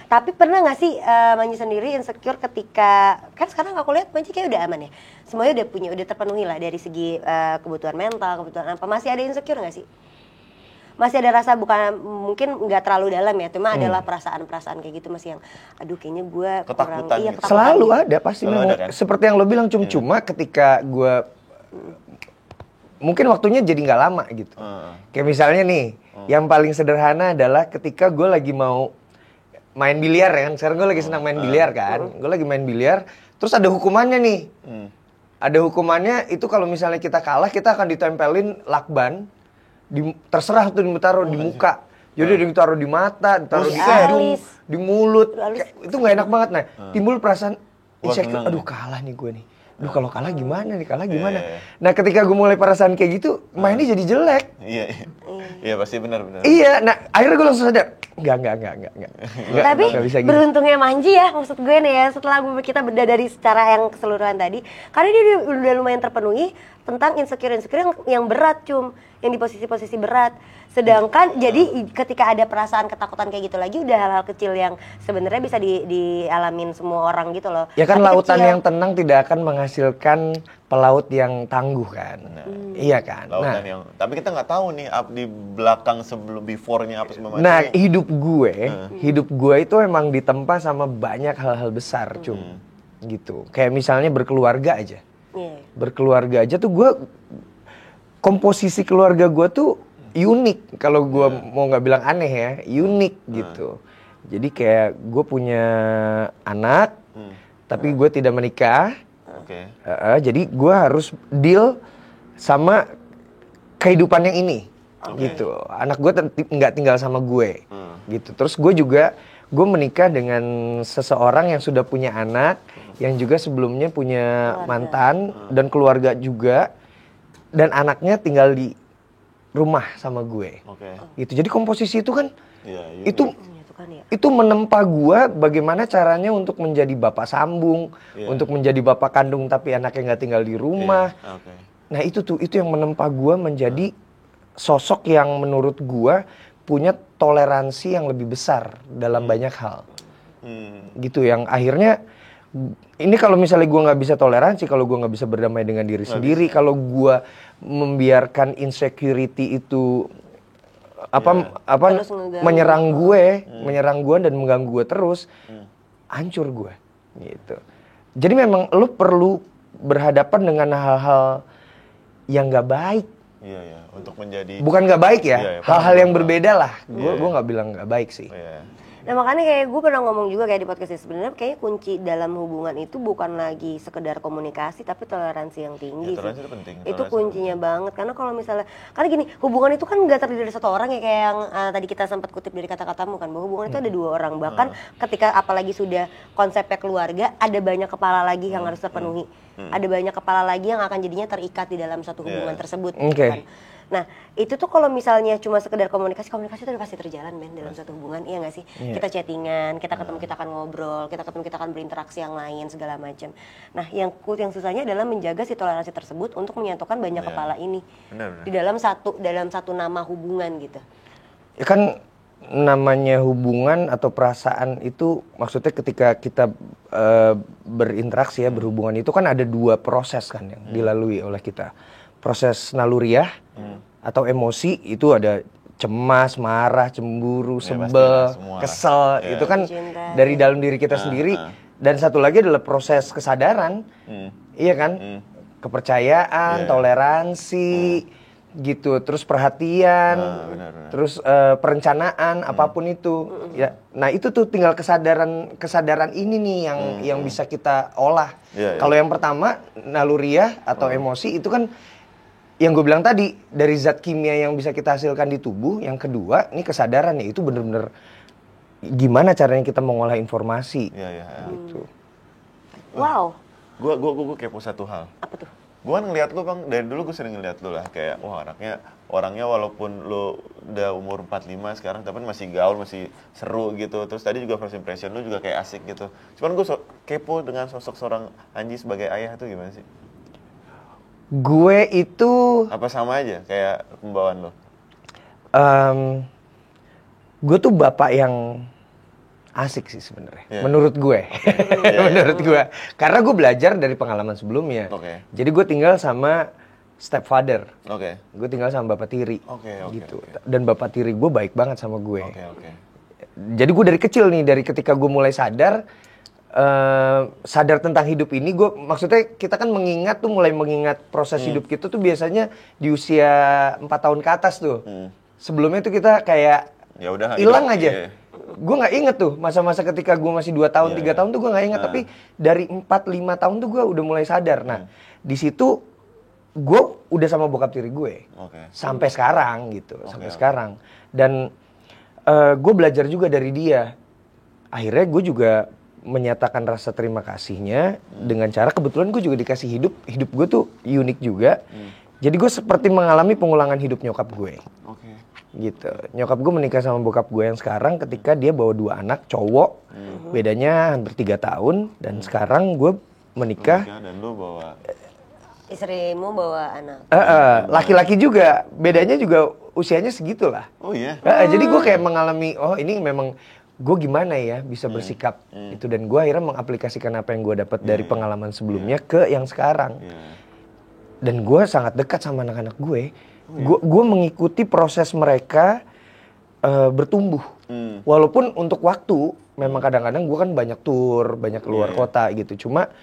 Tapi pernah nggak sih Manji sendiri insecure ketika kan sekarang aku lihat Manji kayak udah aman ya. Semuanya udah terpenuhi lah dari segi kebutuhan mental, kebutuhan apa. Masih ada insecure nggak sih? Masih ada rasa bukan mungkin nggak terlalu dalam ya, cuma adalah perasaan-perasaan kayak gitu masih yang aduh kayaknya gue kurang ketakutan. Selalu ada pasti memang ada, kan? Seperti yang lo bilang cuma ketika gue mungkin waktunya jadi nggak lama gitu. Kayak misalnya nih, yang paling sederhana adalah ketika gue lagi mau main biliar ya kan. Sekarang gue lagi senang main biliar kan. Gue lagi main biliar, terus ada hukumannya nih. Ada hukumannya itu kalau misalnya kita kalah, kita akan ditempelin lakban. Terserah tuh ditaruh di muka. Jadi ditaruh di mata, ditaruh di hidung, di mulut. Itu nggak enak banget. Nah, timbul perasaan insecure. Aduh kalah nih gue nih. duh kalau kalah gimana nih, kalah gimana. Nah ketika gue mulai perasaan kayak gitu, mainnya jadi jelek. Iya pasti benar. Iya, nah akhirnya gue langsung sadar, enggak. Tapi bisa gitu. Beruntungnya Manji ya, maksud gue nih ya, setelah kita bedah dari secara yang keseluruhan tadi, karena dia udah lumayan terpenuhi tentang insecure yang berat yang di posisi-posisi berat. Sedangkan jadi ketika ada perasaan ketakutan kayak gitu lagi, udah hal-hal kecil yang sebenarnya bisa dialamin semua orang gitu loh. Ya kan tapi lautan kecil. yang tenang tidak akan menghasilkan pelaut yang tangguh kan. Iya kan. Lautan yang, tapi kita nggak tahu nih di belakang sebelum before-nya apa semua. Nah hidup gue itu emang ditempa sama banyak hal-hal besar gitu. Kayak misalnya berkeluarga aja. Berkeluarga aja tuh gue, komposisi keluarga gue tuh unik. Kalau gue mau nggak bilang aneh ya, unik gitu. Jadi kayak gue punya anak, tapi gue tidak menikah. Jadi gue harus deal sama kehidupan yang ini, gitu. Anak gue nggak tinggal sama gue, gitu. Terus gue menikah dengan seseorang yang sudah punya anak, yang juga sebelumnya punya mantan dan keluarga juga, dan anaknya tinggal di rumah sama gue, gitu. Jadi komposisi itu kan, itu menempa gue bagaimana caranya untuk menjadi bapak sambung, untuk menjadi bapak kandung tapi anaknya nggak tinggal di rumah. Nah itu yang menempa gue menjadi sosok yang menurut gue punya toleransi yang lebih besar dalam banyak hal, gitu. Yang akhirnya ini kalau misalnya gue nggak bisa toleransi, kalau gue nggak bisa berdamai dengan diri sendiri, kalau gue membiarkan insecurity itu menyerang gue dan mengganggu gue terus, hancur gue, gitu. Jadi memang lo perlu berhadapan dengan hal-hal yang nggak baik. Untuk menjadi. Bukan nggak baik ya, hal-hal yang berbeda lah. Gue nggak bilang nggak baik sih. Nah makanya kayak gue pernah ngomong juga kayak di podcast ini, sebenarnya kayaknya kunci dalam hubungan itu bukan lagi sekedar komunikasi tapi toleransi yang tinggi toleransi itu penting. Itu kuncinya banget, karena kalau misalnya, karena gini, hubungan itu kan gak terdiri dari satu orang ya, kayak yang tadi kita sempat kutip dari kata-katamu kan, bahwa hubungan itu ada dua orang, bahkan ketika apalagi sudah konsepnya keluarga, ada banyak kepala lagi yang harus terpenuhi, ada banyak kepala lagi yang akan jadinya terikat di dalam suatu hubungan tersebut, gitu kan. Nah itu tuh kalau misalnya cuma sekedar komunikasi itu udah pasti terjalan men dalam suatu hubungan, iya gak sih? Kita chattingan, kita ketemu, kita akan ngobrol, kita ketemu, kita akan berinteraksi yang lain segala macam. Nah yang susahnya adalah menjaga si toleransi tersebut untuk menyatukan banyak kepala ini di dalam satu nama hubungan gitu. Ya kan namanya hubungan atau perasaan itu, maksudnya ketika kita berinteraksi ya, berhubungan itu kan ada dua proses kan yang dilalui oleh kita. Proses naluriah atau emosi, itu ada cemas, marah, cemburu, sebel, kesel, itu kan dari dalam diri kita sendiri. Dan satu lagi adalah proses kesadaran, iya kan, kepercayaan, toleransi, gitu, terus perhatian, terus perencanaan, apapun itu, ya. Nah itu tuh tinggal kesadaran ini nih yang bisa kita olah. Kalau yang pertama naluriah atau emosi itu kan yang gue bilang tadi, dari zat kimia yang bisa kita hasilkan di tubuh. Yang kedua, ini kesadaran ya, itu bener-bener gimana caranya kita mengolah informasi. Gitu. Wow. Gue kepo satu hal. Apa tuh? Gue kan ngeliat lu bang, dari dulu gue sering ngeliat lu lah, kayak wah orangnya walaupun lu udah umur 45 sekarang, tapi masih gaul, masih seru gitu. Terus tadi juga first impression lu juga kayak asik gitu. Cuman gue kepo dengan sosok seorang Anji sebagai ayah itu gimana sih? Gue itu apa sama aja kayak pembawaan lo? Gue tuh bapak yang asik sih sebenarnya, menurut gue. Menurut gue, karena gue belajar dari pengalaman sebelumnya. Jadi gue tinggal sama stepfather. Gue tinggal sama bapak tiri. Gitu. Dan bapak tiri gue baik banget sama gue. Jadi gue dari kecil nih, dari ketika gue mulai sadar tentang hidup ini, maksudnya kita kan mulai mengingat proses hidup kita tuh biasanya di usia 4 tahun ke atas tuh. Sebelumnya tuh kita kayak hilang aja. Gue nggak inget tuh masa-masa ketika gue masih 2 tahun, 3 tahun tuh gue nggak inget. Tapi dari 4-5 tahun tuh gue udah mulai sadar. Nah di situ gue udah sama bokap tiri gue sampai sekarang gitu, sekarang. Dan gue belajar juga dari dia. Akhirnya gue juga menyatakan rasa terima kasihnya dengan cara kebetulan gue juga dikasih hidup gue tuh unik juga. Jadi gue seperti mengalami pengulangan hidup nyokap gue. Gitu. Nyokap gue menikah sama bokap gue yang sekarang ketika dia bawa 2 anak cowok. Bedanya hampir 3 tahun dan sekarang gue menikah dan lu bawa Istrimu bawa anak. Laki-laki juga. Bedanya juga usianya segitulah. Oh iya. Jadi gue kayak mengalami ini memang gue gimana ya bisa bersikap itu, dan gue akhirnya mengaplikasikan apa yang gue dapat dari pengalaman sebelumnya ke yang sekarang. Dan gue sangat dekat sama anak-anak gue. Gue mengikuti proses mereka bertumbuh. Walaupun untuk waktu memang kadang-kadang gue kan banyak tour, banyak keluar kota gitu. Cuma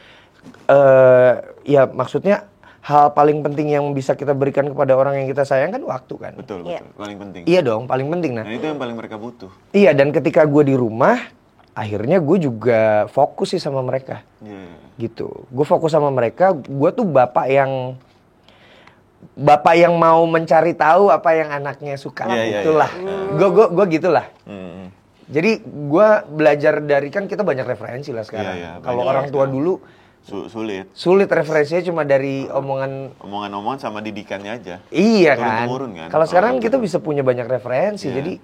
ya maksudnya hal paling penting yang bisa kita berikan kepada orang yang kita sayang kan waktu kan. Betul. Paling penting. Iya dong, paling penting. Nah, itu yang paling mereka butuh. Iya, dan ketika gue di rumah, akhirnya gue juga fokus sih sama mereka. Gitu. Gue fokus sama mereka. Gue tuh bapak yang mau mencari tahu apa yang anaknya suka. Itulah. Gue gitulah. Jadi gue belajar dari, kan kita banyak referensi lah sekarang. Kalau orang tua dulu sulit referensinya cuma dari omongan sama didikannya aja. Iya kan. Kan? Kalau sekarang kita bisa punya banyak referensi. Jadi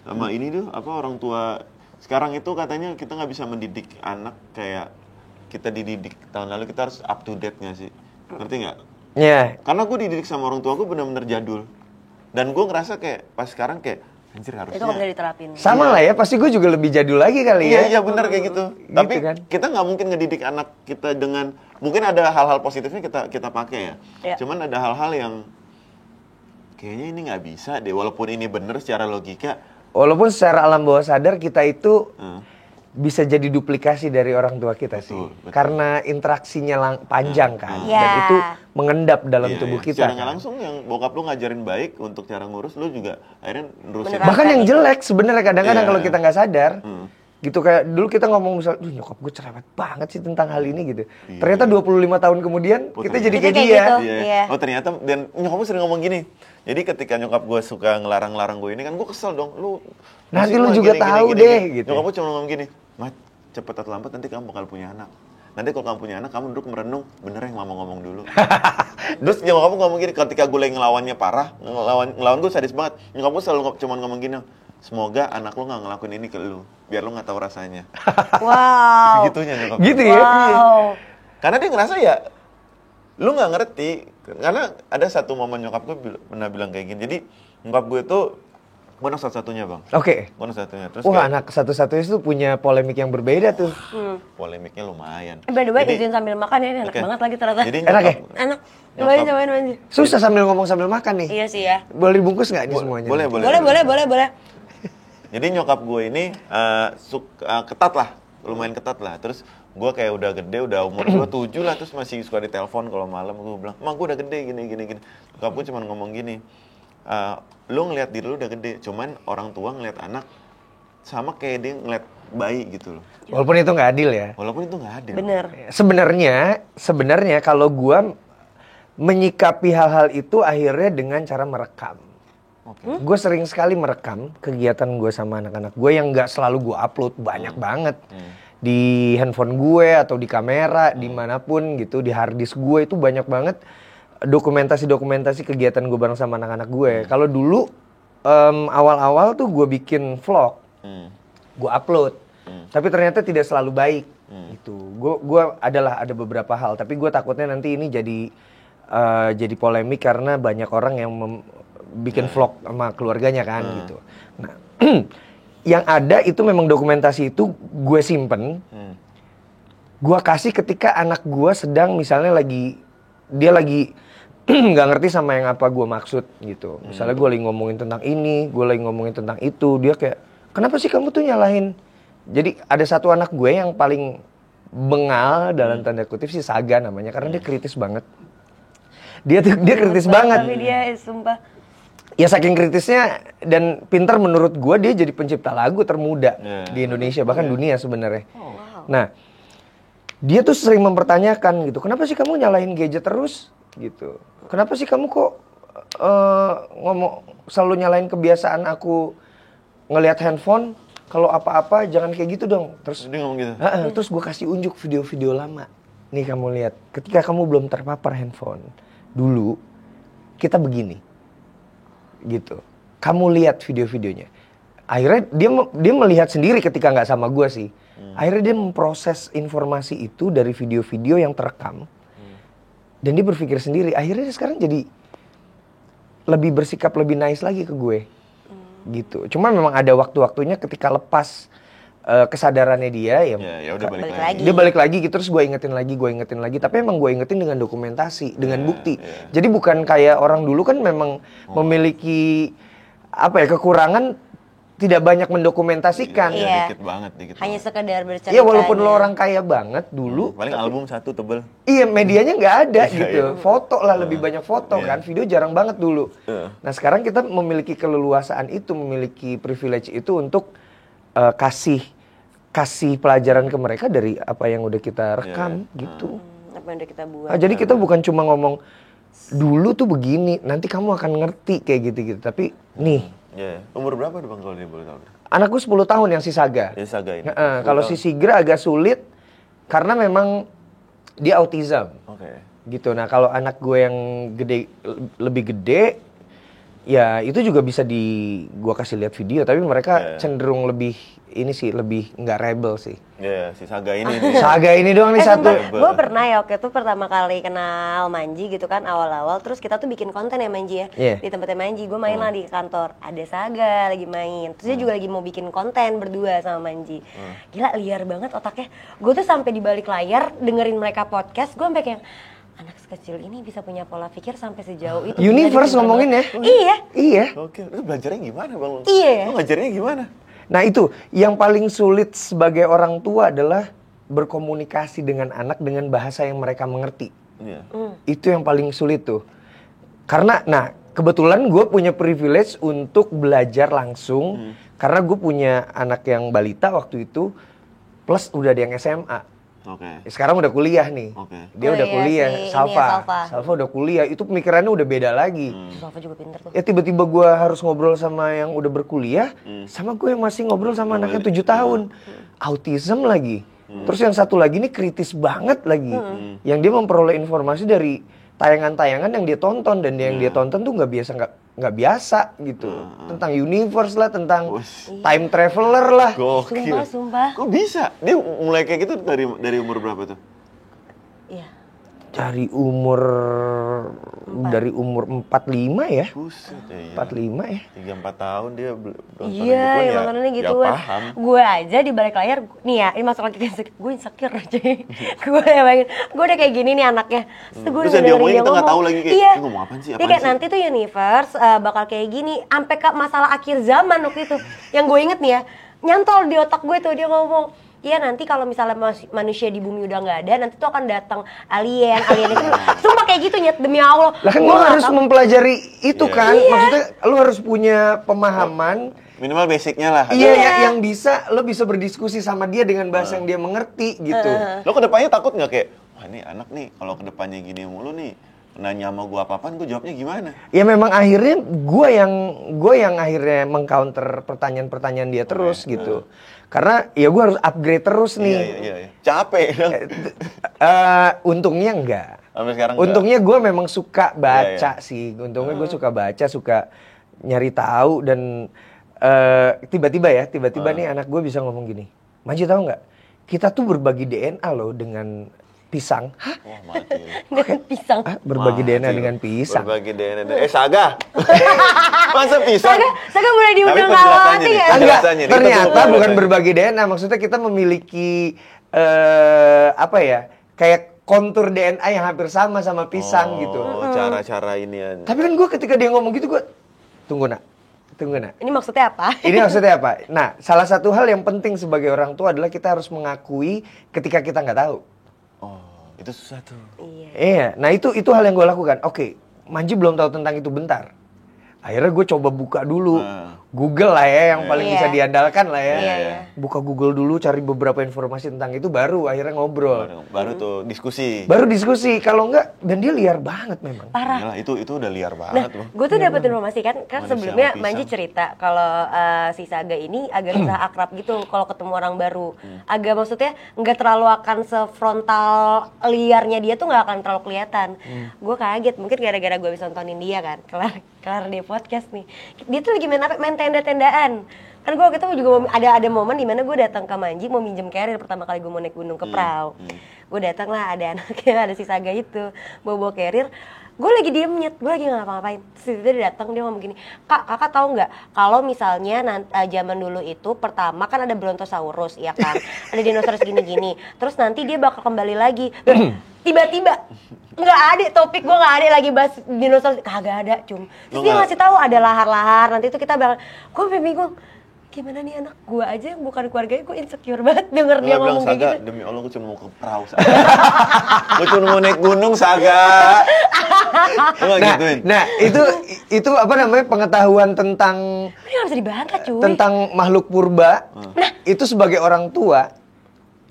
sama ini tuh orang tua sekarang itu katanya kita nggak bisa mendidik anak kayak kita dididik tahun lalu. Kita harus up to date nggak sih? Ngerti nggak? Iya. Karena gue dididik sama orang tua gue benar-benar jadul. Dan gue ngerasa kayak pas sekarang kayak anjir harusnya. Itu nggak bisa diterapin. Sama lah ya, pasti gue juga lebih jadul lagi kali ya. Iya benar kayak gitu. Tapi kan? Kita nggak mungkin ngedidik anak kita dengan, mungkin ada hal-hal positifnya kita pakai ya. Cuman ada hal-hal yang kayaknya ini nggak bisa deh. Walaupun ini benar secara logika. Walaupun secara alam bawah sadar kita itu bisa jadi duplikasi dari orang tua kita sih. Betul. Karena interaksinya panjang kan. Dan itu mengendap dalam tubuh kita. Secara nggak langsung yang bokap lu ngajarin baik untuk cara ngurus, lu juga akhirnya nerusin. Bahkan yang jelek sebenarnya kadang-kadang kalau kita nggak sadar. Gitu kayak dulu kita ngomong misal, nyokap gue cerewet banget sih tentang hal ini gitu. Ternyata 25 tahun kemudian kita jadi kayak dia. Oh ternyata, dan nyokap gue sering ngomong gini. Jadi ketika nyokap gue suka ngelarang-larang gue ini kan, gue kesel dong. Nanti lu juga tahu deh gitu. Nyokap gue cuma ngomong gini, Mat, cepet atau lambat nanti kamu bakal punya anak. Nanti kalau kamu punya anak, kamu duduk merenung, bener yang mama ngomong dulu. Terus nyokap gue ngomong gini, ketika gue lagi ngelawannya parah, ngelawan gue sadis banget. Nyokap gue selalu cuma ngomong gini, semoga anak lu gak ngelakuin ini ke lu, biar lu gak tahu rasanya. Wow. Segitunya nyokap. Gitu ya? Wow. Karena dia ngerasa ya, lu gak ngerti. Karena ada satu momen nyokap gue pernah bilang kayak gini. Jadi nyokap gue tuh, gue anak satu-satunya bang. Oke. Gue anak satu-satunya. Terus anak satu-satunya itu punya polemik yang berbeda tuh. Polemiknya lumayan. By the way, izin sambil makan ya, ini enak banget lagi ternyata. Jadi enak ya? Enak. Cobain. Susah sambil ngomong sambil makan nih. Iya sih ya. Boleh dibungkus nggak nih semuanya? Boleh. Jadi nyokap gue ini ketat lah, lumayan ketat lah. Terus gue kayak udah gede, udah umur 27 lah, terus masih suka ditelepon kalau malam. Gue bilang, "Mak, gue udah gede gini." Nyokap gue cuma ngomong gini, lu ngeliat diri lu udah gede, cuman orang tua ngeliat anak sama kayak dia ngeliat bayi gitu loh. Walaupun itu nggak adil ya. Walaupun itu nggak adil. Bener. Sebenarnya kalau gue menyikapi hal-hal itu akhirnya dengan cara merekam. Gue sering sekali merekam kegiatan gue sama anak-anak gue yang nggak selalu gue upload, banyak banget. Di handphone gue atau di kamera, dimanapun gitu, di hard disk gue itu banyak banget dokumentasi kegiatan gue bareng sama anak-anak gue. Kalau dulu awal-awal tuh gue bikin vlog, gue upload, tapi ternyata tidak selalu baik. Gitu. Gue ada beberapa hal, tapi gue takutnya nanti ini jadi polemik karena banyak orang yang bikin vlog sama keluarganya kan gitu. Nah, yang ada itu memang dokumentasi itu gue simpen, gue kasih ketika anak gue sedang misalnya dia lagi nggak ngerti sama yang apa gue maksud gitu. Misalnya gue lagi ngomongin tentang ini, gue lagi ngomongin tentang itu, dia kayak, kenapa sih kamu tuh nyalahin? Jadi ada satu anak gue yang paling bengal dalam tanda kutip, si Saga namanya, karena dia kritis banget. Dia kritis banget. Tapi dia sumpah. Ya saking kritisnya dan pintar menurut gue, dia jadi pencipta lagu termuda di Indonesia, bahkan dunia sebenarnya. Nah, dia tuh sering mempertanyakan gitu, kenapa sih kamu nyalahin gadget terus gitu? Kenapa sih kamu kok selalu nyalahin kebiasaan aku ngelihat handphone? kalau apa-apa jangan kayak gitu dong. Terus Dia ngomong gitu. Terus gue kasih unjuk video-video lama. Nih kamu lihat, ketika kamu belum terpapar handphone, dulu kita begini, gitu. Kamu lihat video-videonya. Akhirnya dia melihat sendiri ketika nggak sama gue sih. Akhirnya dia memproses informasi itu dari video-video yang terekam. Dan dia berpikir sendiri. Akhirnya dia sekarang jadi lebih bersikap lebih nice lagi ke gue. Gitu. Cuma memang ada waktu-waktunya ketika lepas kesadarannya dia ya udah balik lagi. Dia balik lagi gitu, terus gue ingetin lagi. Tapi emang gue ingetin dengan dokumentasi, dengan bukti. Jadi bukan kayak orang dulu kan memang memiliki kekurangan, tidak banyak mendokumentasikan. Dikit banget. Hanya sekedar bercerita. Iya, walaupun lo orang kaya banget dulu. Paling album satu tebel. Iya, medianya nggak ada gitu. Foto lah, lebih banyak foto kan. Video jarang banget dulu. Nah sekarang kita memiliki keleluasaan itu, memiliki privilege itu untuk kasih pelajaran ke mereka dari apa yang udah kita rekam gitu. Apa yang udah kita buat. Jadi kita bukan cuma ngomong dulu tuh begini, nanti kamu akan ngerti kayak gitu-gitu. Tapi nih. Umur berapa tuh Bang kalau dia boleh tahu? Anakku 10 tahun yang si Saga. Saga ini. Kalau si Sigra agak sulit karena memang dia autism. Gitu. Nah kalau anak gue yang lebih gede, ya itu juga bisa gue kasih lihat video. Tapi mereka cenderung lebih lebih nggak rebel sih. Si Saga ini. Saga ini doang nih satu. Gue pernah ya waktu itu pertama kali kenal Manji gitu kan awal-awal. Terus kita tuh bikin konten ya Manji ya. Di tempatnya Manji, gue main lah di kantor. Ada Saga lagi main. Terus dia juga lagi mau bikin konten berdua sama Manji. Gila liar banget otaknya. Gue tuh sampai di balik layar dengerin mereka podcast. Gue sampai kayak anak sekecil ini bisa punya pola pikir sampai sejauh itu. Universe ngomongin ya. Iya. Oke, lu belajarnya gimana Bang? Iya. Lu ngajarnya gimana? Nah itu, yang paling sulit sebagai orang tua adalah berkomunikasi dengan anak dengan bahasa yang mereka mengerti. Itu yang paling sulit tuh. Karena, kebetulan gue punya privilege untuk belajar langsung. Karena gue punya anak yang balita waktu itu, plus udah ada yang SMA. Sekarang udah kuliah nih. Dia udah kuliah, Salva udah kuliah. Itu pemikirannya udah beda lagi. Salva juga pinter tuh. Ya tiba-tiba gue harus ngobrol sama yang udah berkuliah, sama gue yang masih ngobrol sama anaknya 7 tahun. Autism lagi. Terus yang satu lagi nih kritis banget lagi. Yang dia memperoleh informasi dari tayangan-tayangan yang dia tonton. Dan yang dia tonton tuh nggak biasa gitu. Tentang universe lah, tentang time traveler lah. Sumpah. Kok bisa? Dia mulai kayak gitu dari umur berapa tuh? Iya. Dari umur 45 ya. Buset ya. 45 ya. 3-4 tahun dia Iya, makanya gituan. Gue aja di balik layar, nih ya, ini masuk lagi ke gue insecure aja. Gue udah kayak gini nih anaknya. Terus yang dia ngomongin kita nggak tahu lagi kayak, ngomong apaan sih? Dia kayak nanti tuh universe bakal kayak gini, sampai ke masalah akhir zaman waktu itu. Yang gue inget nih ya, nyantol di otak gue tuh dia ngomong. Iya nanti kalau misalnya manusia di bumi udah nggak ada, nanti tuh akan datang alien itu. Sumpah kayak gitu Nyet, demi Allah. Lah kan lu harus mempelajari itu kan. Maksudnya lu harus punya pemahaman. Minimal basicnya lah. Iya, yang bisa lo bisa berdiskusi sama dia dengan bahasa yang dia mengerti gitu. Lo kedepannya takut nggak kayak, wah ini anak nih kalau kedepannya gini mulu nih, nanya sama gue apa-apaan, gue jawabnya gimana? Ya memang akhirnya gue yang akhirnya mengcounter pertanyaan-pertanyaan dia terus gitu. Karena ya gue harus upgrade terus nih. Iya. Capek dong. Untungnya enggak. Sampai sekarang untungnya gue memang suka baca sih. Untungnya gue suka baca, suka nyari tahu dan tiba-tiba nih anak gue bisa ngomong gini. Manji tahu nggak? Kita tuh berbagi DNA loh dengan pisang. Hah? Wah mati. Dengan pisang. Berbagi DNA dengan pisang. Berbagi DNA. Saga. Masa pisang? Saga boleh diundang ngawati ya? Enggak, ternyata bukan berbagi DNA. Maksudnya kita memiliki kayak kontur DNA yang hampir sama pisang gitu. Cara-cara ini ya. Tapi kan gue ketika dia ngomong gitu gue tunggu nak. Ini maksudnya apa? Nah, salah satu hal yang penting sebagai orang tua adalah kita harus mengakui ketika kita nggak tahu. Oh, itu susah tuh. Iya. Nah itu hal yang gue lakukan. Oke, Manji belum tahu tentang itu bentar. Akhirnya gue coba buka dulu. Google lah ya yang paling Iya. bisa diandalkan lah ya. Iya. Buka Google dulu, cari beberapa informasi tentang itu, baru akhirnya ngobrol. Baru tuh diskusi. Baru diskusi, kalau enggak, dan dia liar banget memang. Parah. Yalah, itu udah liar Nah, banget loh. gue tuh dapat informasi kan Manusia sebelumnya sama Manji pisang. cerita kalau si Saga ini agak susah akrab gitu kalau ketemu orang baru. Agak maksudnya nggak terlalu akan sefrontal liarnya dia tuh nggak akan terlalu kelihatan. Gue kaget mungkin gara-gara gue bisa nontonin dia kan, kelar dia podcast nih. Dia tuh lagi main tenda-tendaan. Kan gue waktu itu juga ada momen dimana gue datang ke Manji mau minjem carrier pertama kali gue mau naik gunung ke perahu. Gue datang lah ada anaknya, ada si Saga itu bawa carrier. Gue lagi diem nyet, gue lagi nggak ngapa-ngapain. Terus dia datang dia ngomong gini, kakak tahu nggak kalau misalnya zaman dulu itu pertama kan ada Brontosaurus ya kan, ada dinosaurus gini-gini. Terus nanti dia bakal kembali lagi. Tiba-tiba nggak ada topik, gue nggak ada lagi bahas dinosaurus, kagak ada cum. Terus dia ngasih tahu ada lahar-lahar, nanti itu kita bakal, gue bingung. Gimana nih anak gue aja yang bukan keluarganya, gue insecure banget denger dia ngomong kayak gitu. Demi Allah gue cuma mau ke perahu Saga. Gue cuma mau naik gunung Saga. Gue gituin. Nah, itu apa namanya pengetahuan tentang Ini nggak bisa dibantah cuy. tentang makhluk purba. Itu sebagai orang tua,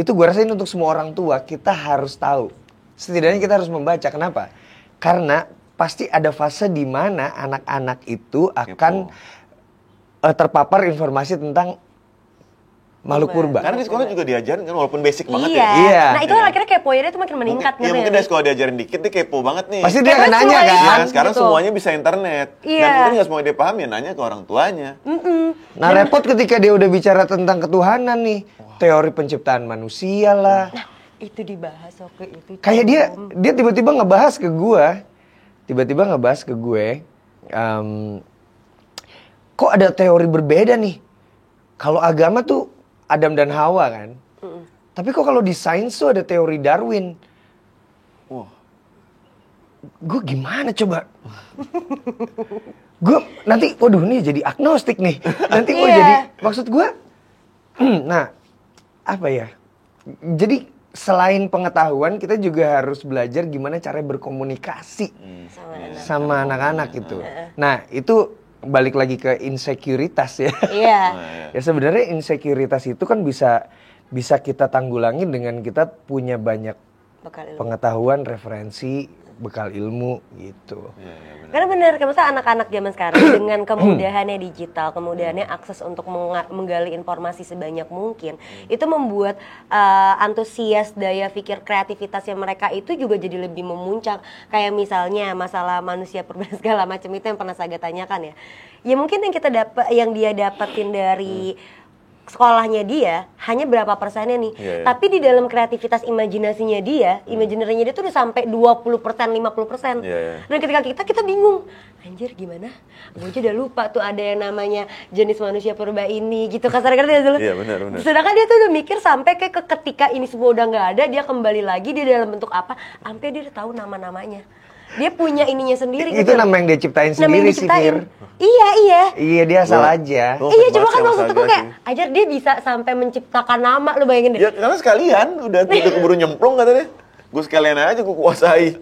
itu gue rasain untuk semua orang tua kita harus tahu. Setidaknya kita harus membaca. Kenapa? Karena pasti ada fase di mana anak-anak itu akan terpapar informasi tentang makhluk purba. Karena di sekolah juga diajarin kan walaupun basic banget Iya. ya. Iya. Nah itu kan akhirnya kepoinnya tuh makin meningkat. Iya mungkin dari sekolah diajarin dikit dia kepo banget nih. Pasti dia akan Kepo nanya semua kan. Nah, sekarang gitu. semuanya bisa internet. Iya. Dan mungkin nggak semuanya dia paham ya nanya ke orang tuanya. Nah repot ketika dia udah bicara tentang ketuhanan nih. Teori penciptaan manusia lah. Nah itu dibahas oke itu. Kayak dia tiba-tiba ngebahas ke gue. Kok ada teori berbeda nih. Kalau agama tuh Adam dan Hawa kan. Tapi kok kalau di sains tuh ada teori Darwin. Wah. Gue gimana coba? Gue nanti, waduh nih jadi agnostik nih. Nanti gue Iya. jadi, maksud gue, nah apa ya? Jadi selain pengetahuan kita juga harus belajar gimana cara berkomunikasi sama anak-anak gitu. Nah itu balik lagi ke insekuritas ya. Iya. Ya sebenarnya insekuritas itu kan bisa kita tanggulangi dengan kita punya banyak Bekal ilmu. pengetahuan, referensi, bekal ilmu gitu. Karena benar, masa anak-anak zaman sekarang dengan kemudahannya digital, kemudahannya akses untuk menggali informasi sebanyak mungkin, itu membuat antusias daya pikir kreativitasnya mereka itu juga jadi lebih memuncak. Kayak misalnya masalah manusia purba segala macam itu yang pernah Saga tanyakan ya. Ya mungkin yang dia dapetin dari sekolahnya dia hanya berapa persennya nih. Tapi di dalam kreativitas imajinasinya dia, imaginary-nya dia tuh udah sampai 20%, 50%. Dan ketika kita bingung, anjir gimana? Gue aja udah lupa tuh ada yang namanya jenis manusia purba ini gitu kasar-kasar dulu. Iya benar. Sedangkan dia tuh udah mikir sampai ke ketika ini semua udah nggak ada, dia kembali lagi dia dalam bentuk apa, sampai dia udah tahu nama-namanya. Dia punya ininya sendiri. Itu nama yang dia ciptain sendiri sih, Fir. Iya. Iya, dia asal aja. Iya, coba kan maksudku kayak ajar dia bisa sampai menciptakan nama, lu bayangin deh. Ya karena sekalian udah keburu nyemplung katanya. Gue sekalian aja gue kuasai.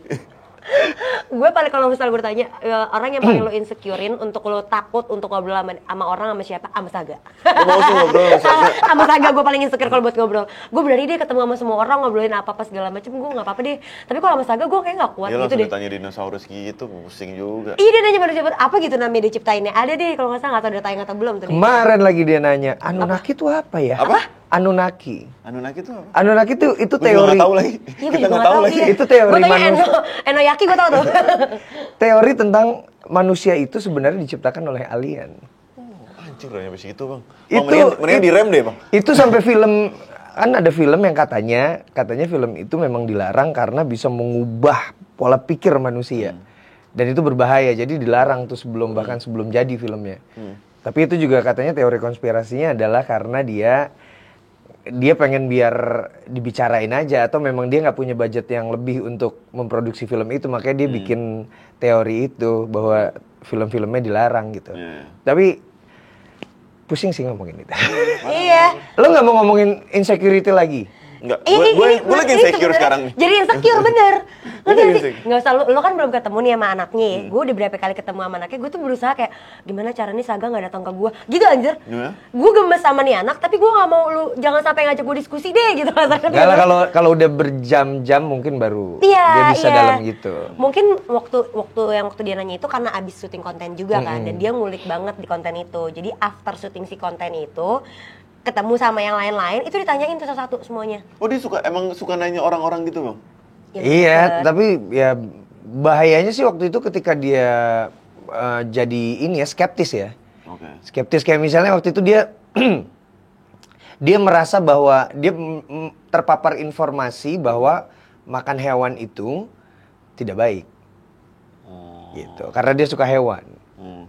Gue paling kalau misalnya gue tanya orang yang paling lo insecurein untuk lo takut untuk ngobrol sama orang sama siapa? Sama Saga. Gue mau sih ngobrol sama Saga. Sama Saga gue paling insecure kalau buat ngobrol. Gue berani deh ketemu sama semua orang ngobrolin apa-apa segala macem, gue nggak apa-apa deh. Tapi kalau sama Saga gue kayak nggak kuat Ya gitu langsung deh. ditanya dinosaurus gitu, pusing juga. Iya dia nanya manusia apa gitu namanya dia ciptainnya. Ada deh kalau nggak salah nggak tahu udah tayang atau belum tuh. Kemarin lagi dia nanya, Anunnaki itu apa ya? Apa? Anunnaki. Anunnaki itu apa? Anunnaki itu Gue juga teori. nggak tahu lagi. Iya, Kita nggak tahu lagi. Itu teori Gue tanya manusia. Enoyaki gue tau tuh. Teori tentang manusia itu sebenarnya diciptakan oleh alien. Anjir udah nyampe segitu bang. Itu direm deh bang. Itu sampai film, kan ada film yang katanya film itu memang dilarang karena bisa mengubah pola pikir manusia. Dan itu berbahaya, jadi dilarang tuh bahkan sebelum jadi filmnya. Tapi itu juga katanya teori konspirasinya adalah karena dia pengen biar dibicarain aja, atau memang dia nggak punya budget yang lebih untuk memproduksi film itu, makanya dia bikin teori itu bahwa film-filmnya dilarang gitu. Tapi pusing sih ngomongin itu. Iya. Lo nggak mau ngomongin insecurity lagi? Enggak, gue lagi insecure sekarang nih. Jadi insecure bener. Ngerti Lagi gak sih? insecure. Nggak usah lo kan belum ketemu nih sama anaknya ya. Gue udah berapa kali ketemu sama anaknya, gue tuh berusaha kayak gimana caranya Saga nggak datang ke gue. Gitu anjir. Gimana? Gue gemes sama nih anak, tapi gue nggak mau lu jangan sampai ngajak gue diskusi deh gitu. Enggak lah, kalau udah berjam-jam mungkin baru dia bisa dalam gitu. Mungkin waktu dia nanya itu karena abis syuting konten juga kan, dan dia ngulik banget di konten itu. Jadi after syuting si konten itu ketemu sama yang lain-lain, itu ditanyain tuh satu-satu semuanya. Oh dia emang suka nanya orang-orang gitu bang? Ya, Iya, tapi ya bahayanya sih waktu itu ketika dia jadi ini ya skeptis ya. Oke. Skeptis kayak misalnya waktu itu dia dia merasa bahwa dia terpapar informasi bahwa makan hewan itu tidak baik. Gitu. Karena dia suka hewan.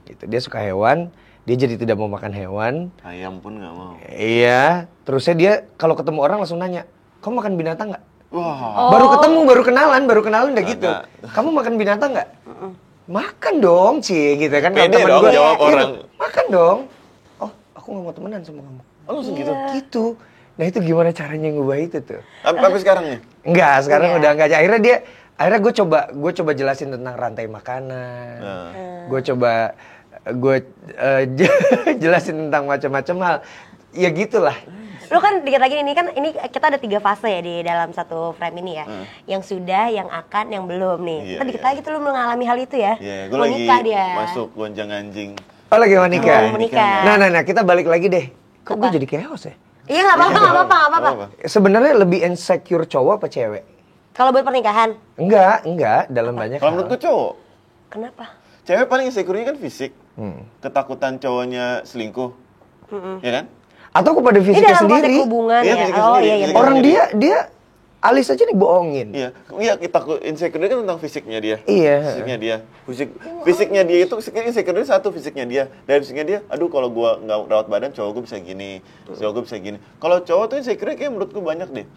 Gitu. Dia suka hewan, dia jadi tidak mau makan hewan. Ayam pun nggak mau. Iya, terusnya dia kalau ketemu orang langsung nanya, "Kamu makan binatang nggak?" Wah. Baru ketemu, baru kenalan udah gitu. "Kamu makan binatang nggak?" "Makan dong, Ci," gitu kan. Pede Temen dong gua, jawab gitu, orang. "Makan dong." "Oh, aku nggak mau temenan sama kamu." Oh langsung gitu? Gitu. Nah itu gimana caranya ngubah itu tuh? Sampai sekarang nih? Enggak, sekarang udah enggak. Akhirnya gue coba jelasin tentang rantai makanan. Gue coba jelasin tentang macam-macam hal. Ya gitulah. Lo kan dikit lagi ini kita ada 3 fase ya di dalam satu frame ini ya. Yang sudah, yang akan, yang belum nih. Iya, Kan dikit lagi tuh lo mengalami hal itu ya. Iya, gue Mau lagi nikah dia. masuk gonjang anjing. Oh lagi mau nikah? Mau menikah. Nah, kita balik lagi deh. Kok gue jadi chaos ya? Iya nggak apa-apa. Sebenarnya lebih insecure cowok apa cewek? Kalau buat pernikahan, Enggak, dalam banyak Kalau hal. menurut gue cowok. kenapa? Cewek paling insecure-nya kan fisik. Ketakutan cowoknya selingkuh. Ya kan? Atau kepada Ini fisiknya dalam konteks sendiri. hubungan Iya, ya. fisiknya Oh sendiri, iya. fisiknya Orang sendiri. dia alis aja dibohongin. Iya, kita insecure kan tentang fisiknya dia. Iya. Fisiknya dia. Fisiknya dia itu insecure satu fisiknya dia. Dari fisiknya dia, aduh kalau gua nggak rawat badan cowok gue bisa gini, cowok gue bisa gini. Kalau cowok tuh insecure kayak menurut gue banyak deh.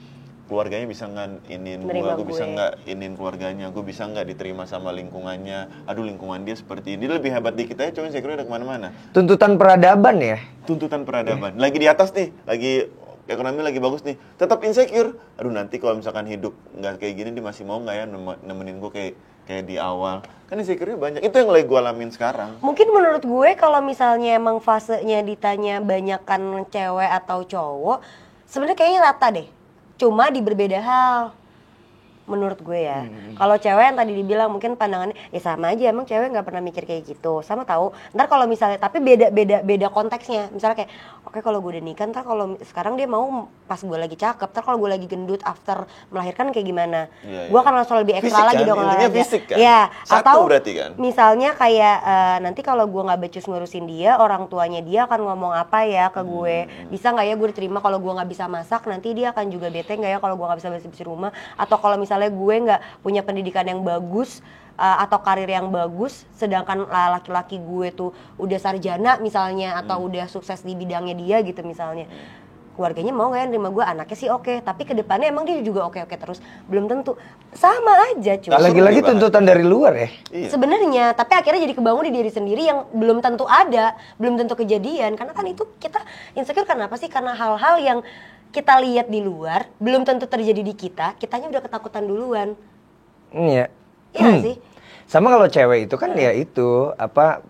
Keluarganya bisa nggak inin gue bisa nggak inin keluarganya, gue bisa nggak diterima sama lingkungannya. Aduh lingkungan dia seperti ini, dia lebih hebat dikit aja cowok insecure udah kemana-mana. Tuntutan peradaban ya. Tuntutan peradaban. Lagi di atas nih, lagi ekonomi lagi bagus nih, tetap insecure. Aduh nanti kalau misalkan hidup nggak kayak gini, dia masih mau nggak ya nemenin gue kayak di awal. Kan insecure-nya banyak. Itu yang lagi gue alamin sekarang. Mungkin menurut gue kalau misalnya emang fasenya ditanya banyakan cewek atau cowok, sebenarnya kayaknya rata deh. Cuma di berbeda hal. Menurut gue ya. Kalau cewek yang tadi dibilang mungkin pandangannya ya sama aja, emang cewek nggak pernah mikir kayak gitu. Sama tahu. Ntar kalau misalnya tapi beda konteksnya. Misalnya kayak oke, kalau gue udah nikah, ntar kalau sekarang dia mau pas gue lagi cakep, ntar kalau gue lagi gendut after melahirkan kayak gimana? Iya, Gue akan langsung lebih ekstra fisik lagi kan? dong Intinya olahraga. fisik kan? Ya, Satu atau berarti kan? misalnya kayak nanti kalau gue nggak becus ngurusin dia, orang tuanya dia akan ngomong apa ya ke gue? Bisa nggak ya gue diterima kalau gue nggak bisa masak? Nanti dia akan juga bete nggak ya kalau gue nggak bisa bersih-bersih rumah? Atau kalau misalnya gue nggak punya pendidikan yang bagus atau karir yang bagus, sedangkan laki-laki gue tuh udah sarjana misalnya atau udah sukses di bidangnya dia gitu misalnya, keluarganya mau nggak ya nerima gue? Anaknya sih oke, tapi kedepannya emang dia juga oke terus, belum tentu. Sama aja cuy. Lagi-lagi tuntutan dari luar ya. Iya. Sebenarnya, tapi akhirnya jadi kebangun di diri sendiri yang belum tentu ada, belum tentu kejadian. Karena kan itu kita insecure karena apa sih? Karena hal-hal yang kita lihat di luar belum tentu terjadi di kita, kitanya udah ketakutan duluan. Iya. Iya nggak sih? Sama kalau cewek itu kan ya itu apa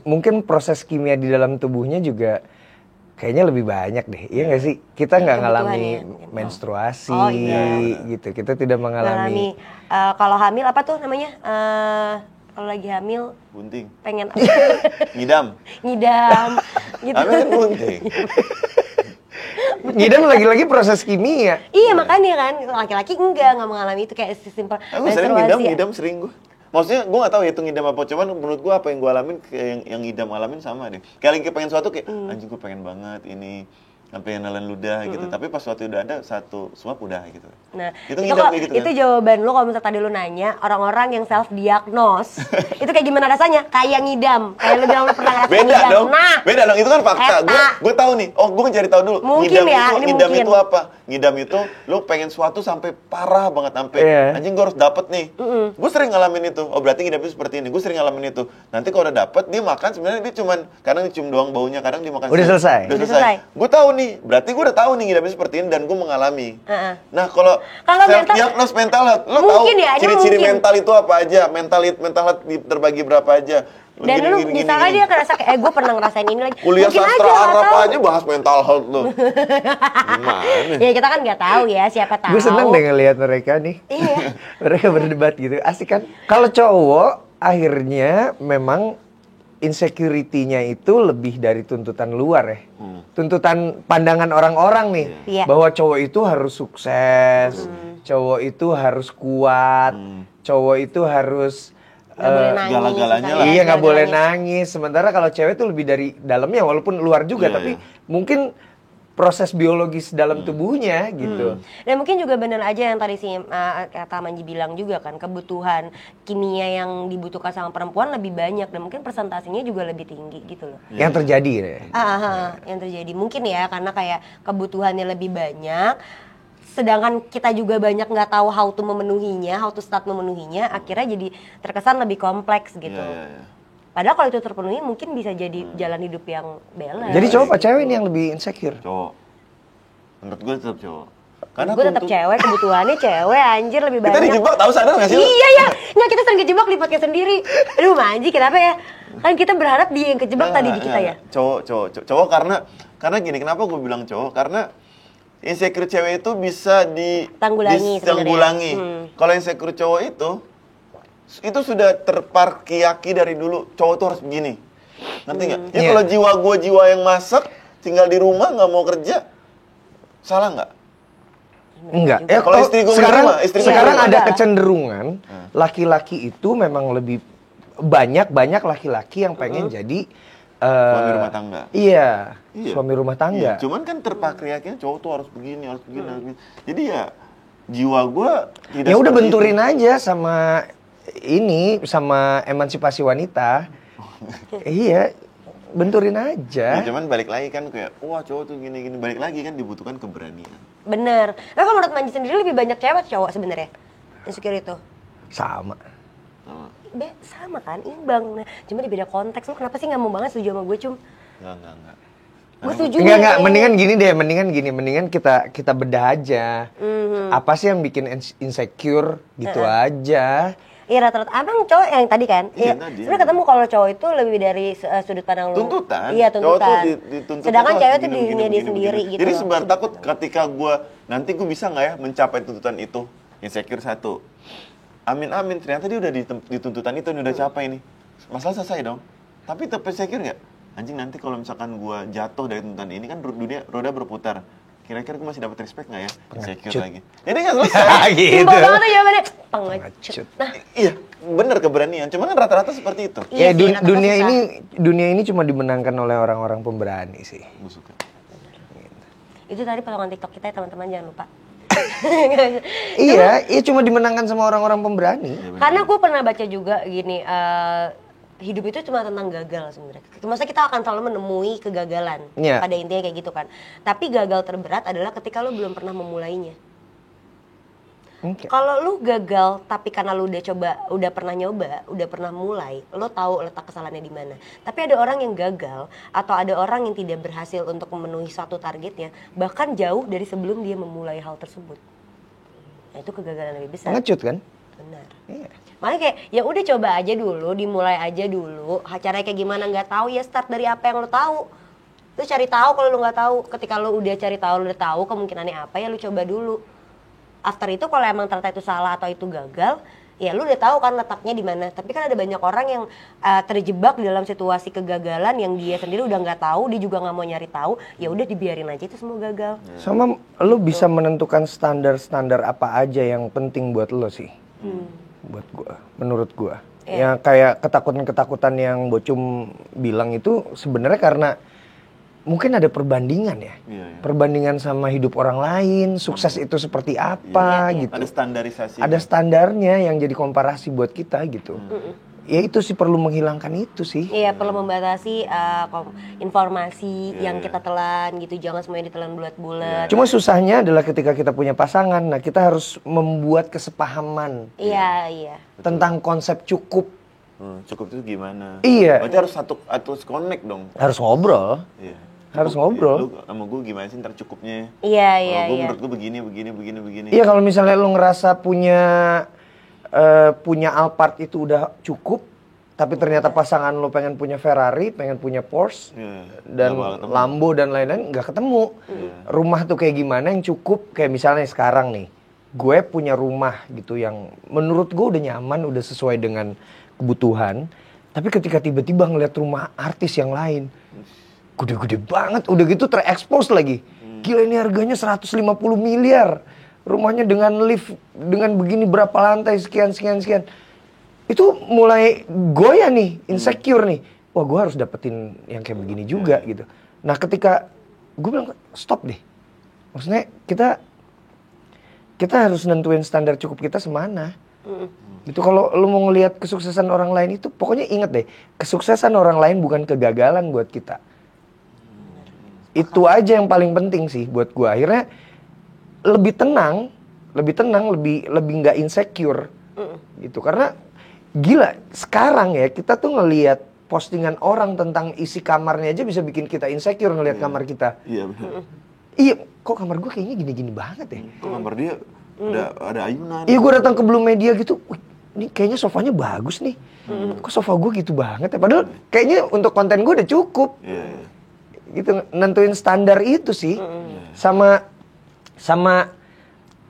mungkin proses kimia di dalam tubuhnya juga kayaknya lebih banyak deh. Iya nggak sih? Kita nggak ngalami menstruasi gitu. Kita tidak mengalami kalau hamil apa tuh namanya? Kalau lagi hamil bunting. pengen Ngidam. gitu. Hamil kan bunting. Ngidam lagi-lagi proses kimia. Iya makanya kan laki-laki enggak mengalami itu kayak simpel Aku sering ngidam sering gue. Maksudnya gue gak tahu ya itu ngidam apa, cuman menurut gue apa yang gue alamin kayak yang ngidam alamin sama deh. Kayak lagi pengen suatu kayak anjing gue pengen banget ini sampai nelen ludah gitu. Tapi pas waktu udah ada satu suap udah gitu. Nah, itu ngidam kayak gitu itu kan? jawaban lu kalau misalnya tadi lu nanya orang-orang yang self diagnose itu kayak gimana rasanya? Kayak ngidam. Kayak lu bilang lu pernah ngerasain Beda ngidam. dong. Nah, Beda dong. Itu kan fakta. eta. Gue tahu nih. Oh, gue mencari tahu dulu. Mungkin ya, ini ngidam mungkin. itu apa? Ngidam itu lu pengen suatu sampai parah banget sampai anjing gue harus dapet nih. Gue sering ngalamin itu. Oh, berarti ngidam itu seperti ini. Gue sering ngalamin itu. Nanti kalau udah dapet dia makan sebenarnya dia cuman kadang dicium doang baunya, kadang dia makan Udah selesai. Udah selesai. Gue tahu nih, berarti gue udah tahu nih hidupnya seperti ini dan gue mengalami. Nah kalau mental, diagnos mental health, lo tahu ciri-ciri mental itu apa aja, mental health terbagi berapa aja. Dan lu misalnya dia ngerasa kayak, gue pernah ngerasain ini lagi. Kuliah sastra Arab aja bahas mental health lu. Gimana? Ya kita kan nggak tahu ya, siapa tahu. Gue seneng deh ngeliat mereka nih. Iya. Mereka berdebat gitu, asik kan? Kalau cowok akhirnya memang insecurity-nya itu lebih dari tuntutan luar ya. Tuntutan pandangan orang-orang nih. Iya. Bahwa cowok itu harus sukses, cowok itu harus kuat, cowok itu harus Gak boleh nangis. Gala-galanya lah. Iya, nggak boleh nangis. Sementara kalau cewek itu lebih dari dalamnya, walaupun luar juga, tapi mungkin proses biologis dalam tubuhnya gitu. Dan mungkin juga benar aja yang tadi si kata Manji bilang juga kan, kebutuhan kimia yang dibutuhkan sama perempuan lebih banyak dan mungkin presentasinya juga lebih tinggi gitu loh. Yang terjadi ya. Yang terjadi mungkin ya karena kayak kebutuhannya lebih banyak. Sedangkan kita juga banyak nggak tahu how to start memenuhinya, akhirnya jadi terkesan lebih kompleks gitu. Padahal kalau itu terpenuhi mungkin bisa jadi jalan hidup yang balance. Jadi cowok apa cewek ini yang lebih insecure? Cowok. Menurut gue tetap cowok. Karena gue tetap cewek, kebutuhannya cewek anjir lebih banyak. Kita dijebak, tahu sadar nggak sih? Iya ya, nggak kita sering kejebak di podcast sendiri. Aduh Manji kenapa ya? Kan kita berharap dia yang kejebak tadi di kita ya. Cowok karena gini, kenapa gue bilang cowok? Karena insecure cewek itu bisa ditanggulangi. Kalau insecure cowok itu sudah terparkiaki dari dulu. Cowok tuh harus begini, ngerti nggak? Ya kalau jiwa yang masak, tinggal di rumah nggak mau kerja, salah nggak? Enggak. Kalau istri gue sekarang ada kecenderungan laki-laki itu memang lebih banyak laki-laki yang pengen jadi suami rumah tangga. Iya, suami rumah tangga. Iya, cuman kan terpatriarkinya cowok tuh harus begini. Jadi ya jiwa gue tidak. Ya udah benturin aja sama emansipasi wanita. Iya, benturin aja. Ya, cuman balik lagi kan kayak wah cowok tuh gini balik lagi kan dibutuhkan keberanian. Bener. Nah kalau menurut Manji sendiri lebih banyak cewek cowok sebenarnya insecure itu? Sama kan, imbang. Nah, cuma di beda konteks. Lu kenapa sih nggak mau banget setuju sama gue, Cum? Enggak. Gue setuju. Enggak. Mendingan kita bedah aja. Apa sih yang bikin insecure gitu aja. Iya rata-rata. Abang cowok yang tadi kan? Iya. Sebenarnya ketemu kalau cowok itu lebih dari sudut pandang lu. Tuntutan. Iya tuntutan. Cowok tuh dituntut. Sedangkan cewek itu di dunia dia sendiri gitu. Jadi sebenarnya takut ketika nanti gue bisa nggak ya mencapai tuntutan itu. Insecure satu. Amin, ternyata dia udah di tuntutan itu, udah capai nih. Masalah selesai dong. Tapi tetap insecure nggak? Anjing nanti kalau misalkan gue jatuh dari tuntutan ini kan roda berputar. Kira-kira gue masih dapat respect nggak ya? Insecure lagi. Jadi nggak selesai. Gitu. Simpel banget tuh jawabannya. Pengecut. Nah, iya, bener keberanian. Cuman kan rata-rata seperti itu. Ya dunia ini cuma dimenangkan oleh orang-orang pemberani sih. Gue suka. Itu tadi potongan TikTok kita ya teman-teman, jangan lupa. Iya, cuma dimenangkan sama orang-orang pemberani. Karena gue pernah baca juga gini, hidup itu cuma tentang gagal sebenarnya. Maksudnya kita akan selalu menemui kegagalan. Pada intinya kayak gitu kan. Tapi gagal terberat adalah ketika lo belum pernah memulainya. Kalau lu gagal tapi karena lu udah pernah nyoba, udah pernah mulai, lo tahu letak kesalahannya di mana. Tapi ada orang yang gagal atau ada orang yang tidak berhasil untuk memenuhi suatu targetnya, bahkan jauh dari sebelum dia memulai hal tersebut. Nah, itu kegagalan lebih besar. Pengecut kan? Benar. Iya. Makanya kayak ya udah coba aja dulu, dimulai aja dulu. Caranya kayak gimana nggak tahu ya, start dari apa yang lo tahu. Lu cari tahu kalau lu nggak tahu. Ketika lu udah cari tahu, lu udah tahu kemungkinannya apa ya lu coba dulu. After itu kalau emang ternyata itu salah atau itu gagal, ya lu udah tahu kan letaknya di mana. Tapi kan ada banyak orang yang terjebak di dalam situasi kegagalan yang dia sendiri udah nggak tahu, dia juga nggak mau nyari tahu, ya udah dibiarin aja itu semua gagal. Sama lu bisa menentukan standar apa aja yang penting buat lo sih. Buat gua, menurut gua. Yang kayak ketakutan yang Bocum bilang itu sebenarnya karena mungkin ada perbandingan ya. Perbandingan sama hidup orang lain, sukses itu seperti apa gitu. Ada standarisasi. Ada standarnya yang jadi komparasi buat kita gitu. Ya itu sih perlu menghilangkan itu sih. Iya, perlu membatasi informasi yang kita telan gitu. Jangan semuanya ditelan bulat-bulat. Cuma susahnya adalah ketika kita punya pasangan, nah kita harus membuat kesepahaman. Iya. Tentang konsep cukup. Cukup itu gimana? Iya. Berarti harus connect dong. Harus ngobrol. Iya. Harus ngobrol. Lu sama gue gimana sih ntar cukupnya? Iya. Gue menurut gue begini. Iya, kalau misalnya lu ngerasa punya Alphard itu udah cukup, tapi ternyata pasangan lu pengen punya Ferrari, pengen punya Porsche, dan Lambo dan lain-lain, nggak ketemu. Rumah tuh kayak gimana yang cukup? Kayak misalnya sekarang nih, gue punya rumah gitu yang menurut gue udah nyaman, udah sesuai dengan kebutuhan. Tapi ketika tiba-tiba ngeliat rumah artis yang lain, gede-gede banget, udah gitu terekspos lagi. Gila, ini harganya 150 miliar. Rumahnya dengan lift, dengan begini berapa lantai, sekian. Itu mulai goyah nih, insecure nih. Wah, gue harus dapetin yang kayak begini juga gitu. Nah, ketika gue bilang, stop deh. Maksudnya kita harus nentuin standar cukup kita semana. Itu kalau lu mau ngelihat kesuksesan orang lain itu, pokoknya inget deh, kesuksesan orang lain bukan kegagalan buat kita. Itu aja yang paling penting sih buat gue. Akhirnya lebih tenang, lebih nggak insecure gitu. Karena gila, sekarang ya kita tuh ngelihat postingan orang tentang isi kamarnya aja bisa bikin kita insecure ngelihat kamar kita. Iya benar. Iya, kok kamar gue kayaknya gini-gini banget ya. Kok kamar dia ada ayunan. Iya, gue datang ke Blue Media gitu, wih, ini kayaknya sofanya bagus nih. Kok sofa gue gitu banget ya? Padahal kayaknya untuk konten gue udah cukup. Iya. Gitu, nentuin standar itu sih. Sama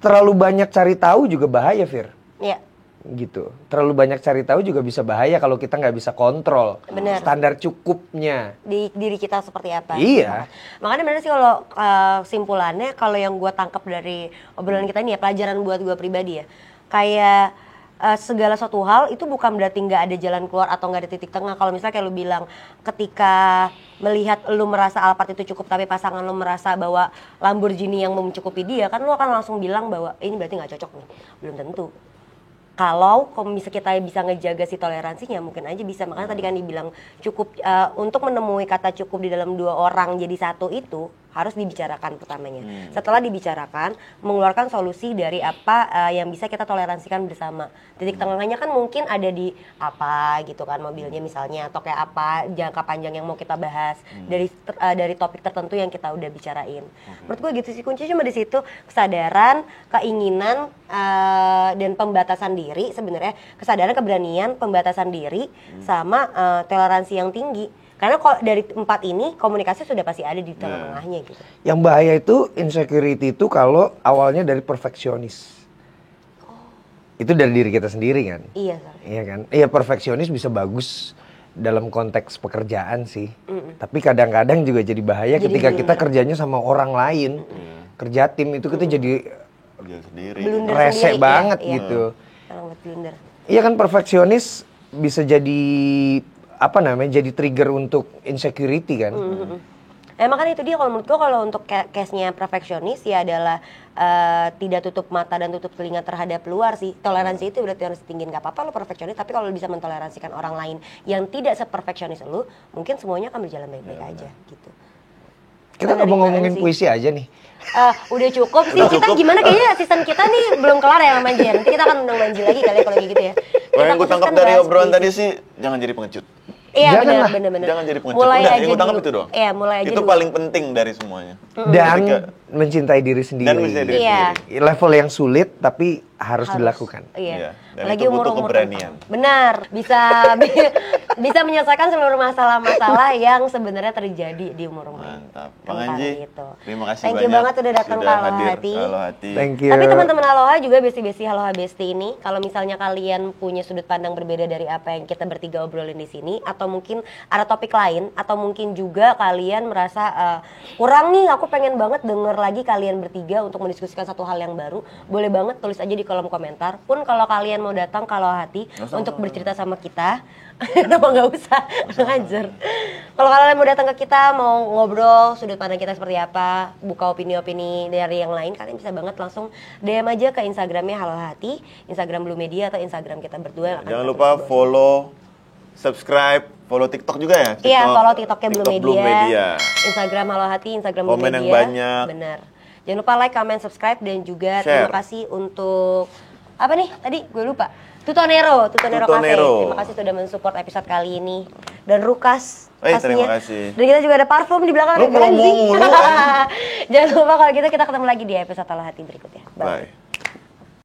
terlalu banyak cari tahu juga bahaya, Fir. Iya. Gitu. Terlalu banyak cari tahu juga bisa bahaya kalau kita nggak bisa kontrol. Bener. Standar cukupnya Di diri kita seperti apa. Iya. Makanya bener sih kalau simpulannya, kalau yang gue tangkap dari obrolan kita ini ya, pelajaran buat gue pribadi ya, kayak segala suatu hal itu bukan berarti nggak ada jalan keluar atau nggak ada titik tengah. Kalau misalnya kayak lu bilang, ketika melihat lu merasa Alphard itu cukup tapi pasangan lu merasa bahwa Lamborghini yang mencukupi dia, kan lu akan langsung bilang bahwa ini berarti nggak cocok nih. Belum tentu. Kalau kita bisa ngejaga si toleransinya, mungkin aja bisa. Makanya tadi kan dibilang cukup, untuk menemui kata cukup di dalam dua orang jadi satu itu harus dibicarakan pertamanya. Setelah dibicarakan, mengeluarkan solusi dari apa yang bisa kita toleransikan bersama. Titik tengahnya kan mungkin ada di apa gitu kan, mobilnya misalnya, atau kayak apa jangka panjang yang mau kita bahas dari topik tertentu yang kita udah bicarain. Menurut gue gitu sih, kuncinya cuma di situ, kesadaran, keinginan, dan pembatasan diri sebenarnya, kesadaran, keberanian, pembatasan diri, sama toleransi yang tinggi. Karena kalau dari 4 ini komunikasi sudah pasti ada di tengah-tengahnya gitu. Yang bahaya itu insecurity itu kalau awalnya dari perfeksionis. Itu dari diri kita sendiri kan? Iya, Iya kan? Iya, perfeksionis bisa bagus dalam konteks pekerjaan sih. Tapi kadang-kadang juga jadi bahaya ketika kita kerjanya sama orang lain. Kerja tim itu kita jadi rese banget gitu. Blunder. Iya kan, perfeksionis bisa jadi jadi trigger untuk insecurity kan. Makanya itu dia, kalau menurut gue, kalau untuk case-nya perfeksionis ya adalah tidak tutup mata dan tutup telinga terhadap luar sih. Toleransi itu berarti harus tinggi. Gak apa-apa lo perfeksionis, tapi kalau lo bisa mentoleransikan orang lain yang tidak seperfeksionis lo, mungkin semuanya akan berjalan baik-baik aja gitu. Kita nggak mau ngomongin puisi aja nih. Udah cukup sih. Kita gimana, kayaknya season kita nih belum kelar ya sama Manji. Nanti kita akan undang Manji lagi kali ya kalau kayak gitu ya. Yang gue tangkap dari obrolan tadi sih, jangan jadi pengecut. Iya, benar. Jangan jadi pengecut. Mulai Udah, aja yang gue tangkap dulu. itu doang. Iya, mulai aja itu dulu. paling penting dari semuanya. Dan mencintai diri sendiri. Iya. Level yang sulit tapi harus dilakukan. Iya. Dan Lagi itu butuh umur-umur keberanian. Benar, bisa menyelesaikan seluruh masalah-masalah yang sebenarnya terjadi di umur-umur. Mantap. Bang Anji, terima kasih Thank you banyak banget udah datang ke Aloha Hati. Thank you. Tapi teman-teman Aloha juga, besti-besti Aloha Besti ini, kalau misalnya kalian punya sudut pandang berbeda dari apa yang kita bertiga obrolin di sini, atau mungkin ada topik lain, atau mungkin juga kalian merasa kurang nih, aku pengen banget denger lagi kalian bertiga untuk mendiskusikan satu hal yang baru, boleh banget tulis aja di kolom komentar. Pun kalau kalian mau datang ke Aloha Hati untuk bercerita sama kita, kenapa nggak usah ngajar. Kalau kalian mau datang ke kita, mau ngobrol sudut pandang kita seperti apa, buka opini-opini dari yang lain, kalian bisa banget langsung DM aja ke Instagramnya Aloha Hati, Instagram Blue Media, atau Instagram kita berdua. Jangan lupa follow, subscribe, follow TikTok juga ya? Iya, follow TikToknya Blue Media. Media. Instagram Aloha Hati, Instagram Blue Media. Komen yang banyak. Benar. Jangan lupa like, comment, subscribe, dan juga share. Terima kasih untuk apa nih tadi gue lupa. Tutonero Cafe. Terima kasih sudah mensupport episode kali ini. dan Rukas pastinya. Terima kasih. Dan kita juga ada parfum di belakang. Lu promo mulu. Jangan lupa kalau gitu kita ketemu lagi di episode Tala Hati berikutnya. Bye.